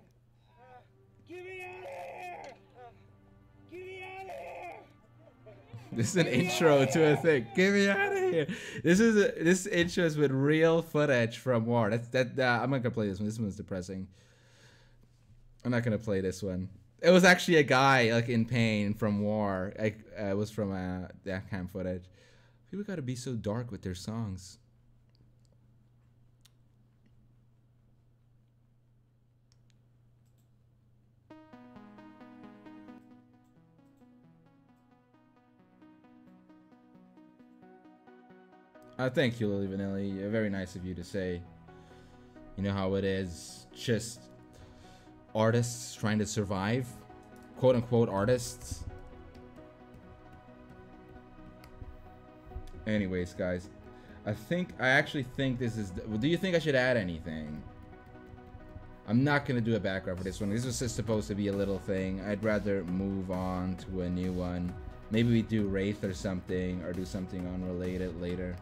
This is an intro to a thing. Get me out of here! This intro is with real footage from War. I'm not gonna play this one. This one's depressing. I'm not gonna play this one. It was actually a guy like in pain from War. It was from that kind of footage. People gotta be so dark with their songs. Thank you, Lily Vanilli. Very nice of you to say. You know how it is. Just artists trying to survive. Quote unquote artists. Anyways, guys, I actually think this is. Do you think I should add anything? I'm not gonna do a background for this one. This was just supposed to be a little thing. I'd rather move on to a new one. Maybe we do Wraith or something, or do something unrelated later.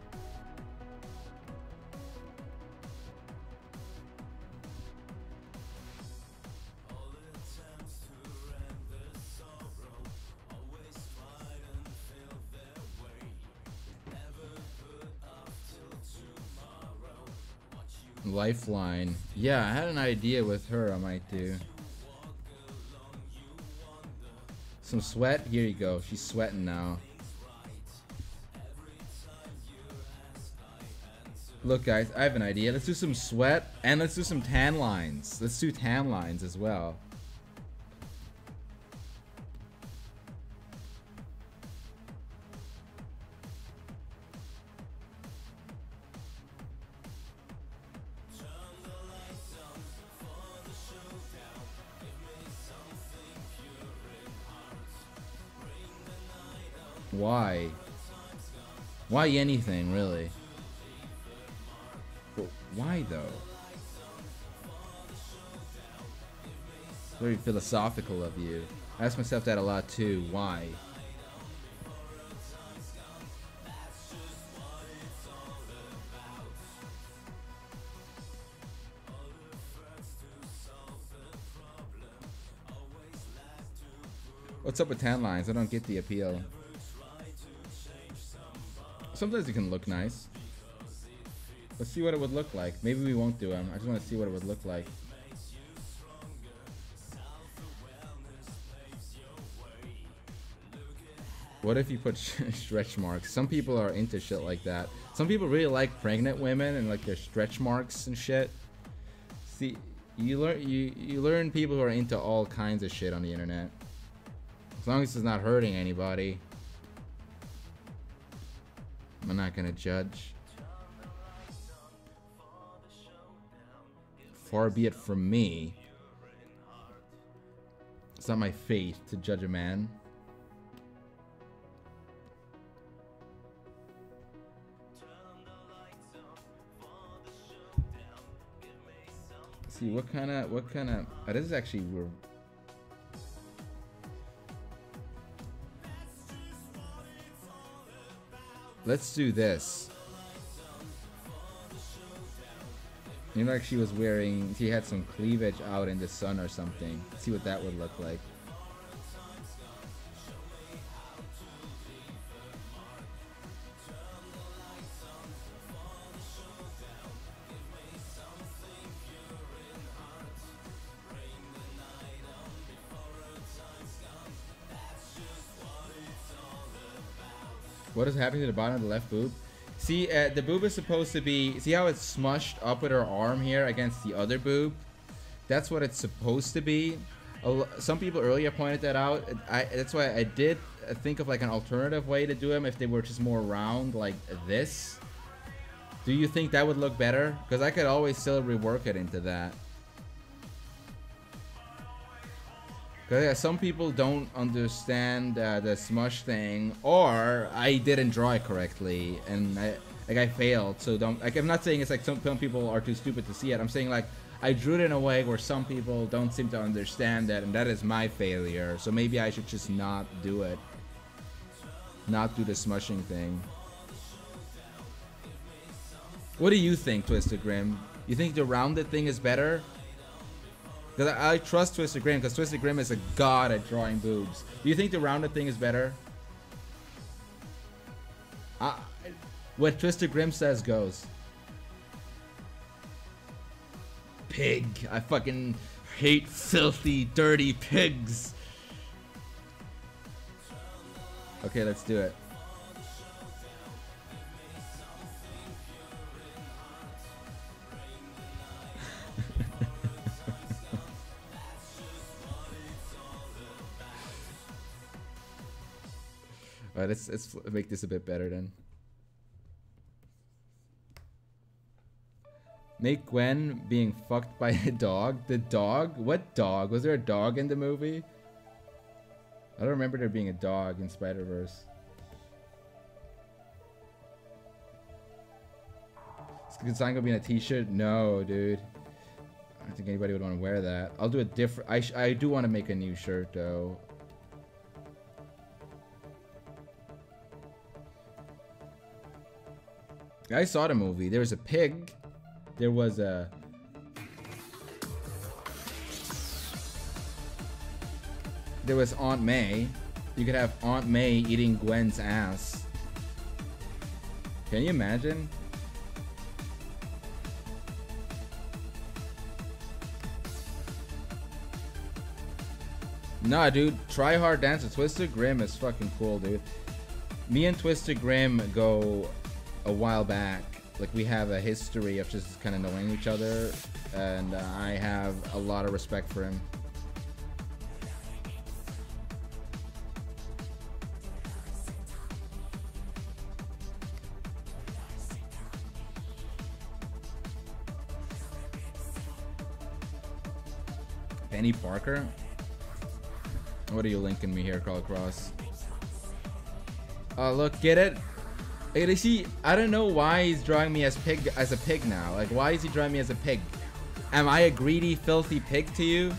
Lifeline. Yeah, I had an idea with her I might do. Some sweat. Here you go. She's sweating now. Look, guys, I have an idea. Let's do some sweat and let's do some tan lines. Let's do tan lines as well. Why? Why anything, really? But why, though? Very philosophical of you. I ask myself that a lot, too. Why? What's up with tan lines? I don't get the appeal. Sometimes it can look nice. Let's see what it would look like. Maybe we won't do them. I just want to see what it would look like. What if you put stretch marks? Some people are into shit like that. Some people really like pregnant women and like their stretch marks and shit. See, you learn people who are into all kinds of shit on the internet. As long as it's not hurting anybody. I'm not gonna judge. Far be it from me. It's not my fate to judge a man. Let's see what kind of oh, this is actually let's do this. You know, like she was wearing, she had some cleavage out in the sun or something. See what that would look like. What is happening to the bottom of the left boob? See, the boob is supposed to be... See how it's smushed up with her arm here against the other boob? That's what it's supposed to be. Some people earlier pointed that out. That's why I did think of like an alternative way to do them if they were just more round like this. Do you think that would look better? Because I could always still rework it into that. Because yeah, some people don't understand the smush thing, or I didn't draw it correctly and I failed. So don't, like, I'm not saying it's like some people are too stupid to see it. I'm saying like I drew it in a way where some people don't seem to understand it, and that is my failure. So maybe I should just not do it, not do the smushing thing. What do you think, Twisted Grim? You think the rounded thing is better? Because I trust Twisted Grim, because Twisted Grim is a god at drawing boobs. Do you think the rounded thing is better? What Twisted Grim says goes. Pig. I fucking hate filthy, dirty pigs. Okay, let's do it. Alright, let's make this a bit better then. Make Gwen being fucked by a dog. The dog? What dog? Was there a dog in the movie? I don't remember there being a dog in Spider-Verse. Is the design gonna be in a t-shirt? No, dude. I don't think anybody would want to wear that. I'll do a different... I do want to make a new shirt, though. I saw the movie. There was a pig. There was a... There was Aunt May. You could have Aunt May eating Gwen's ass. Can you imagine? Nah, dude, try hard dance with Twisted Grim is fucking cool, dude. Me and Twisted Grim go a while back. Like, we have a history of just kind of knowing each other, and I have a lot of respect for him. Penny Parker? What are you linking me here, Carl Cross? Oh, look, get it? You see, I don't know why he's drawing me as a pig now. Like, why is he drawing me as a pig? Am I a greedy, filthy pig to you?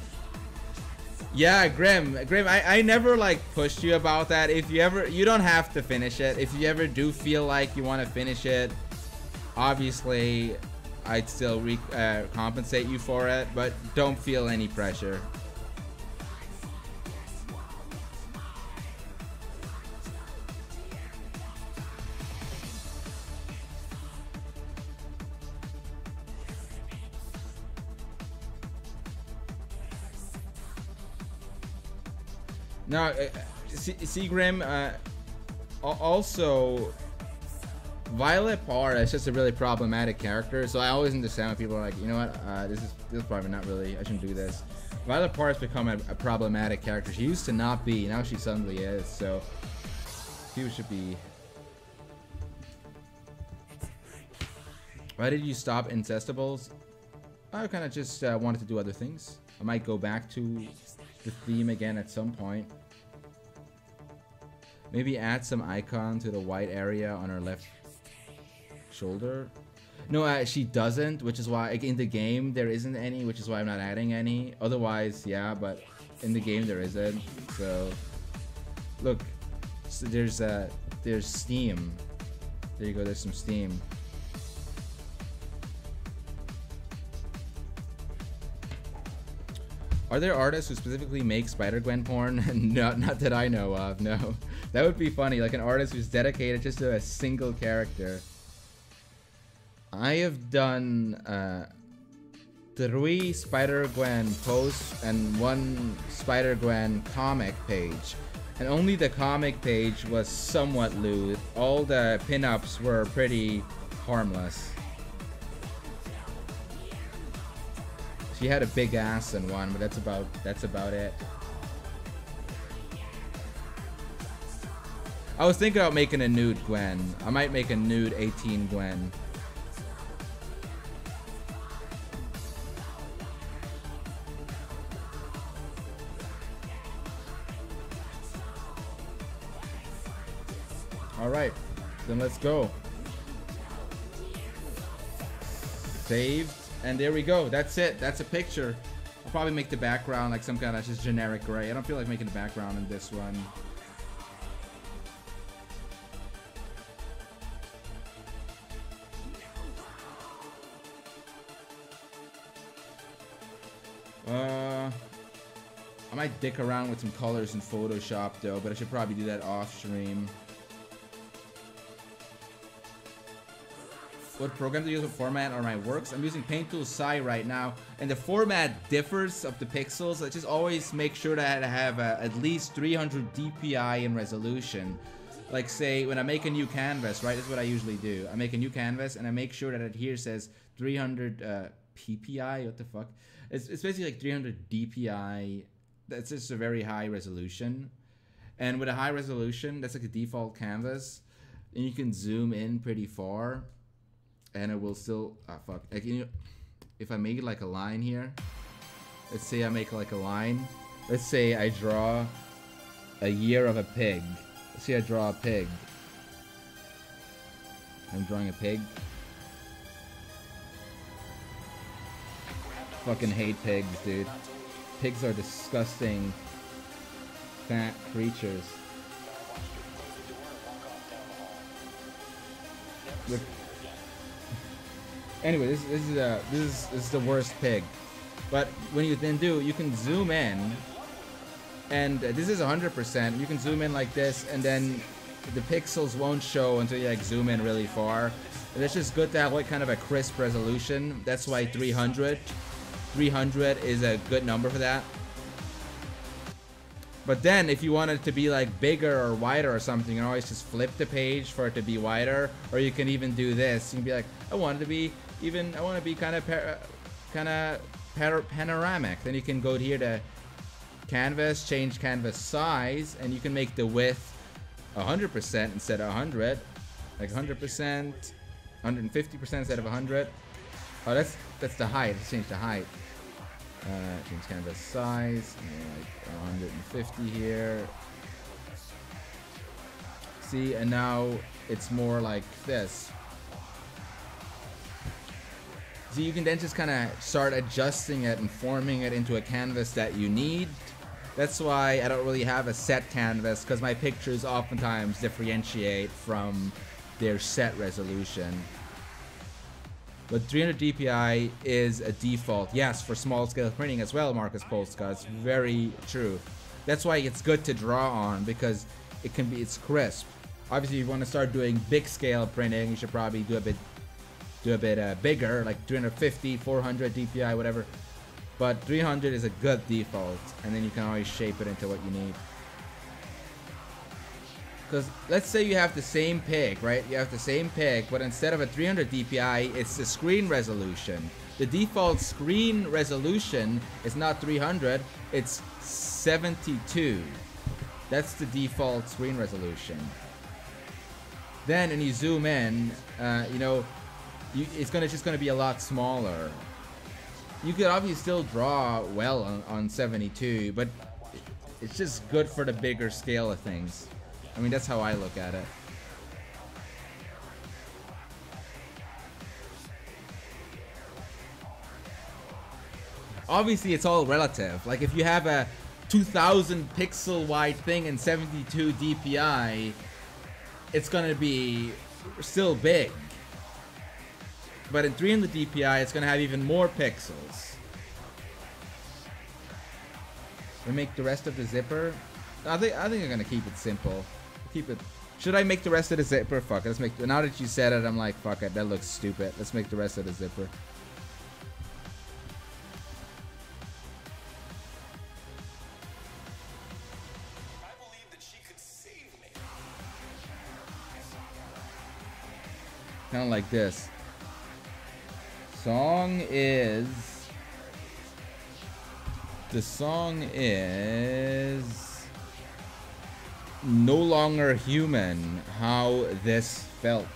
Yeah, Grim, I never like pushed you about that. If you ever, you don't have to finish it. If you ever do feel like you want to finish it, obviously, I'd still compensate you for it, but don't feel any pressure. Now, Seagrim, also, Violet Parr is just a really problematic character, so I always understand when people are like, you know what, this is probably not really, I shouldn't do this. Violet Parr has become a problematic character. She used to not be, now she suddenly is, so people should be... Why did you stop Incestables? I kind of just wanted to do other things. I might go back to the theme again at some point. Maybe add some icon to the white area on her left shoulder. No, she doesn't, which is why, like, in the game there isn't any, which is why I'm not adding any. Otherwise, yeah, but in the game there isn't. So, look, so there's Steam. There you go. There's some Steam. Are there artists who specifically make Spider-Gwen porn? Not that I know of, no. That would be funny, like an artist who's dedicated just to a single character. I have done 3 Spider-Gwen posts and 1 Spider-Gwen comic page. And only the comic page was somewhat lewd. All the pinups were pretty harmless. She had a big ass in one, but that's about it. I was thinking about making a nude Gwen. I might make a nude 18 Gwen. Alright, then let's go. Saved. And there we go. That's it. That's a picture. I'll probably make the background like some kind of just generic gray. I don't feel like making the background in this one. I might dick around with some colors in Photoshop though, but I should probably do that off stream. What program to use, what format are my works? I'm using Paint Tool Sai right now, and the format differs of the pixels. I just always make sure that I have at least 300 DPI in resolution. Like, say, when I make a new canvas, right? That's what I usually do. I make a new canvas, and I make sure that it here says 300 PPI. What the fuck? It's basically like 300 DPI. That's just a very high resolution. And with a high resolution, that's like a default canvas, and you can zoom in pretty far. And it will still, fuck. Like, you know, if I make it like a line here, let's say I make like a line. Let's say I draw a year of a pig. Let's say I draw a pig. I'm drawing a pig. Fucking hate pigs, dude. Pigs are disgusting, fat creatures. Look. Anyway, this is the worst pig. But when you then do, you can zoom in, and this is 100%. You can zoom in like this, and then the pixels won't show until you like zoom in really far. And it's just good to have like kind of a crisp resolution. That's why 300 is a good number for that. But then if you want it to be like bigger or wider or something, you can always just flip the page for it to be wider, or you can even do this. You can be like, I want it to be even, I want to be kind of panoramic. Then you can go here to canvas, change canvas size, and you can make the width 100% instead of 100, like 100%, 150% instead of 100. Oh, that's the height. Let's change the height. Change canvas size, like 150 here. See, and now it's more like this. So you can then just kind of start adjusting it and forming it into a canvas that you need. That's why I don't really have a set canvas, because my pictures oftentimes differentiate from their set resolution. But 300 dpi is a default. Yes, for small scale printing as well, Marcus Polska. It's very true. That's why it's good to draw on, because it's crisp. Obviously, if you want to start doing big scale printing, you should probably do a bit bigger, like 350, 400 dpi, whatever. But 300 is a good default, and then you can always shape it into what you need. Because let's say you have the same pic, right? You have the same pic, but instead of a 300 dpi, it's the screen resolution. The default screen resolution is not 300, it's 72. That's the default screen resolution. Then when you zoom in, you know, it's just gonna be a lot smaller. You could obviously still draw well on 72, but it's just good for the bigger scale of things. I mean, that's how I look at it. Obviously, it's all relative. Like, if you have a 2000 pixel wide thing in 72 dpi, it's gonna be still big. But in 300 dpi, it's gonna have even more pixels. We make the rest of the zipper. I think I'm gonna keep it simple. Keep it. Should I make the rest of the zipper? Fuck it. Let's make. Now that you said it, I'm like, fuck it. That looks stupid. Let's make the rest of the zipper. I believe that she could save me. Kind of like this. The song is No Longer Human, How This Felt.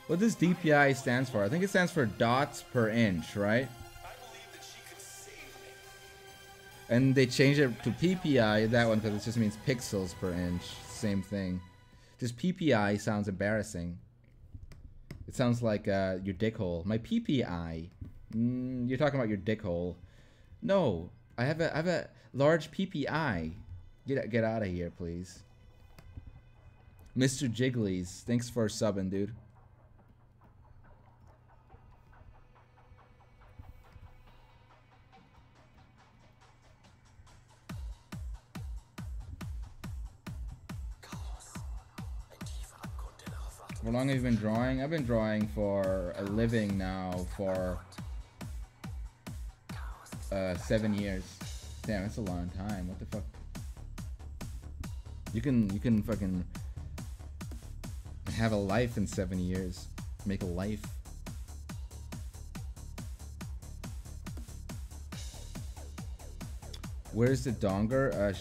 What does DPI stands for? I think it stands for dots per inch, right? And they changed it to PPI, that one, because it just means pixels per inch. Same thing. Just PPI sounds embarrassing. It sounds like your dick hole. My PPI. You're talking about your dick hole. No, I have a large PPI. Get out of here, please. Mr. Jigglies, thanks for subbing, dude. How long have you been drawing? I've been drawing for a living now for 7 years. Damn, that's a long time. What the fuck? You can fucking have a life in 7 years. Make a life. Where's the donger?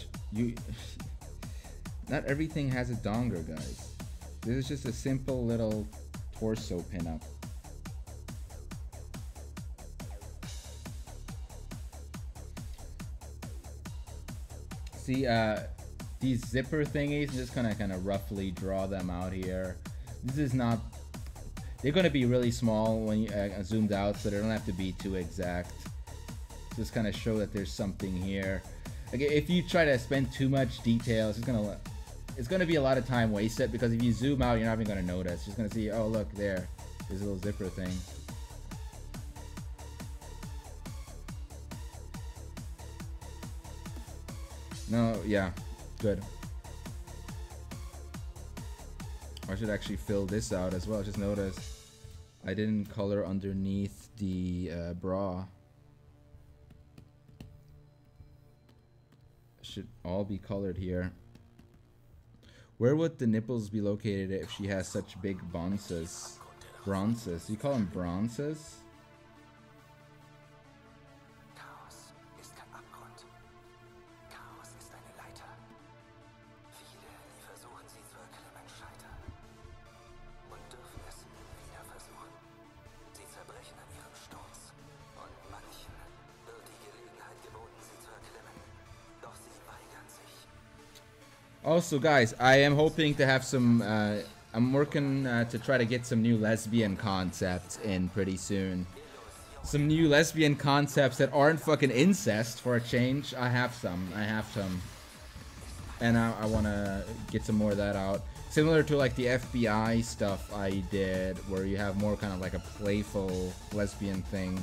Not everything has a donger, guys. This is just a simple little torso pinup. See, these zipper thingies, I'm just gonna kind of roughly draw them out here. This is not. They're gonna be really small when you zoomed out, so they don't have to be too exact. Just kind of show that there's something here. Like, if you try to spend too much detail, it's just gonna it's gonna be a lot of time wasted because if you zoom out, you're not even gonna notice. You're just gonna see, oh look there, there's a little zipper thing. No, yeah, good. I should actually fill this out as well. Just noticed I didn't color underneath the bra. Should all be colored here. Where would the nipples be located if she has such big bronzes? Bronzes? You call them bronzes? Also, guys, I am hoping to have some, I'm working to try to get some new lesbian concepts in pretty soon. Some new lesbian concepts that aren't fucking incest for a change. I have some. And I want to get some more of that out. Similar to like the FBI stuff I did, where you have more kind of like a playful lesbian thing.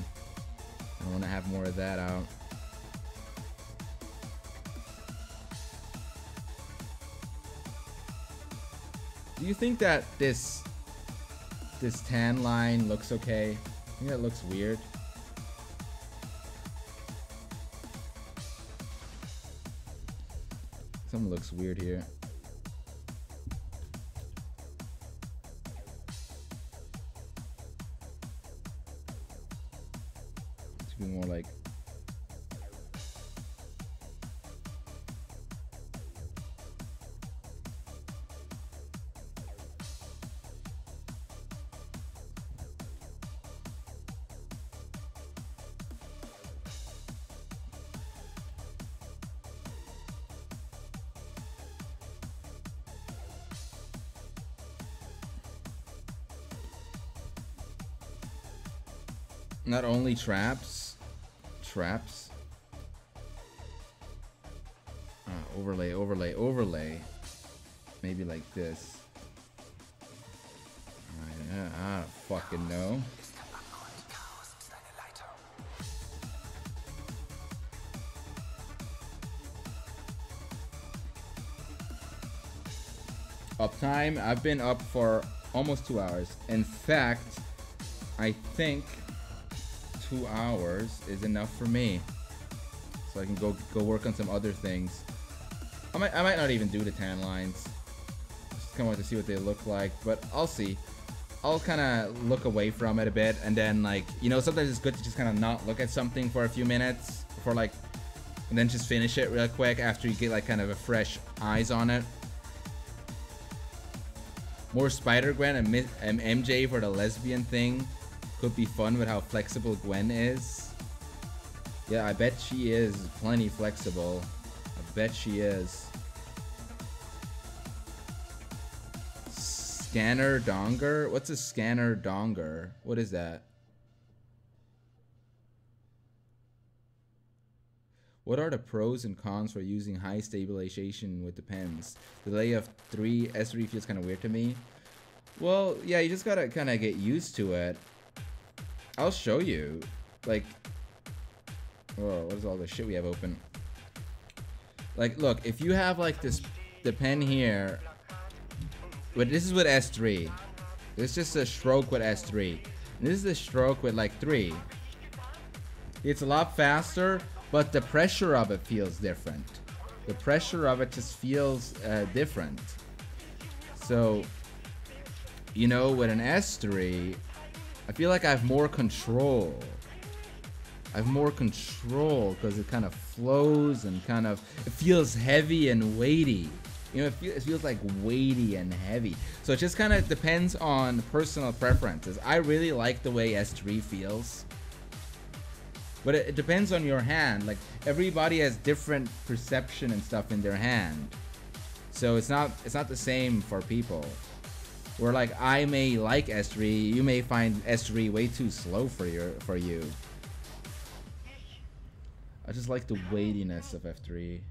I want to have more of that out. Do you think that this tan line looks okay? I think that looks weird. Something looks weird here. It should be more like. Not only traps. Overlay. Maybe like this. I don't fucking know. Uptime, I've been up for almost 2 hours. In fact, I think 2 hours is enough for me, so I can go work on some other things. I might not even do the tan lines. Just kind of want to see what they look like, but I'll see. I'll kind of look away from it a bit, and then like, you know, sometimes it's good to just kind of not look at something for a few minutes before like, and then just finish it real quick after you get like kind of a fresh eyes on it. More Spider-Gwen and MJ for the lesbian thing. Could be fun with how flexible Gwen is. Yeah, I bet she is plenty flexible. I bet she is. Scanner donger? What's a scanner donger? What is that? What are the pros and cons for using high stabilization with the pens? Delay of S3 feels kind of weird to me. Well, yeah, you just gotta kind of get used to it. I'll show you. Like, whoa, what is all this shit we have open? Like, look, if you have like this, the pen here, but this is with S3. This is just a stroke with S3. And this is a stroke with like 3. It's a lot faster, but the pressure of it feels different. The pressure of it just feels different. So, you know, with an S3, I feel like I have more control. I have more control because it kind of flows and kind of, it feels heavy and weighty. You know, it feels like weighty and heavy. So it just kind of depends on personal preferences. I really like the way S3 feels. But it depends on your hand. Like, everybody has different perception and stuff in their hand. So it's not the same for people. Where like I may like S3, you may find S3 way too slow for you. I just like the weightiness of S3.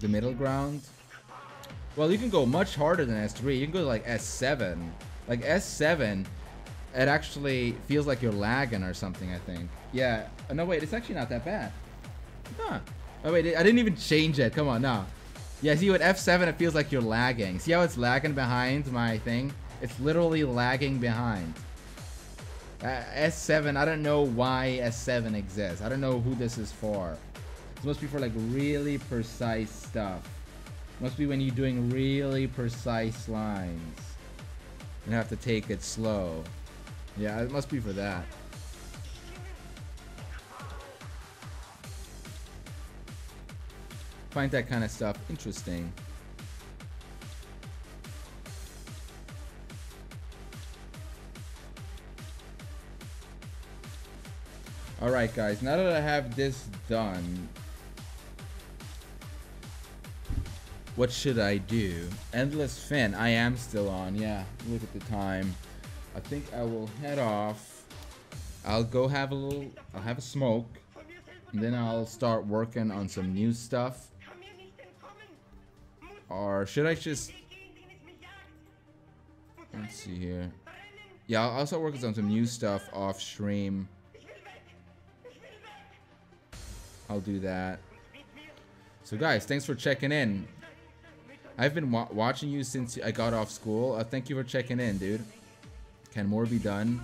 the middle ground. Well, you can go much harder than S3. You can go to like S7. Like S7, it actually feels like you're lagging or something, I think. Yeah. Oh, no, wait, it's actually not that bad. Huh. Oh, wait, I didn't even change it. Come on, no. Yeah, see, with F7, it feels like you're lagging. See how it's lagging behind my thing? It's literally lagging behind. S7, I don't know why S7 exists. I don't know who this is for. This must be for like really precise stuff. Must be when you're doing really precise lines. You have to take it slow. Yeah, it must be for that. Find that kind of stuff interesting. Alright guys, now that I have this done, what should I do? Endless Fin, I am still on, yeah, look at the time. I think I will head off. I'll go have I'll have a smoke, and then I'll start working on some new stuff. Or should I just, let's see here. Yeah, I'll start working on some new stuff off stream. I'll do that. So guys, thanks for checking in. I've been watching you since I got off school. Thank you for checking in, dude. Can more be done?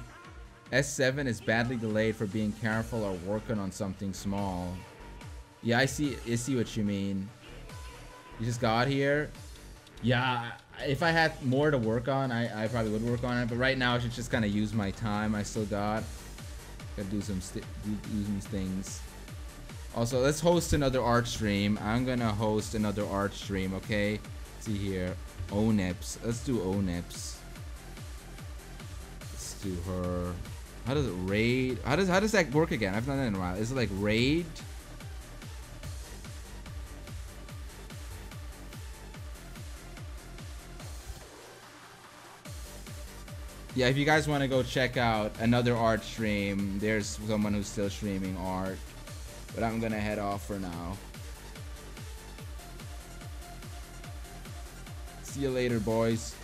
S7 is badly delayed for being careful or working on something small. Yeah, I see what you mean. You just got here. Yeah, if I had more to work on, I probably would work on it. But right now, I should just kind of use my time I still got. Gotta do some things. Also, let's host another art stream. I'm gonna host another art stream, okay? Let's see here. Onips. Let's do Onips. Let's do her. How does it raid? How does that work again? I've done that in a while. Is it like raid? Yeah, if you guys want to go check out another art stream, there's someone who's still streaming art. But I'm gonna head off for now. See you later, boys.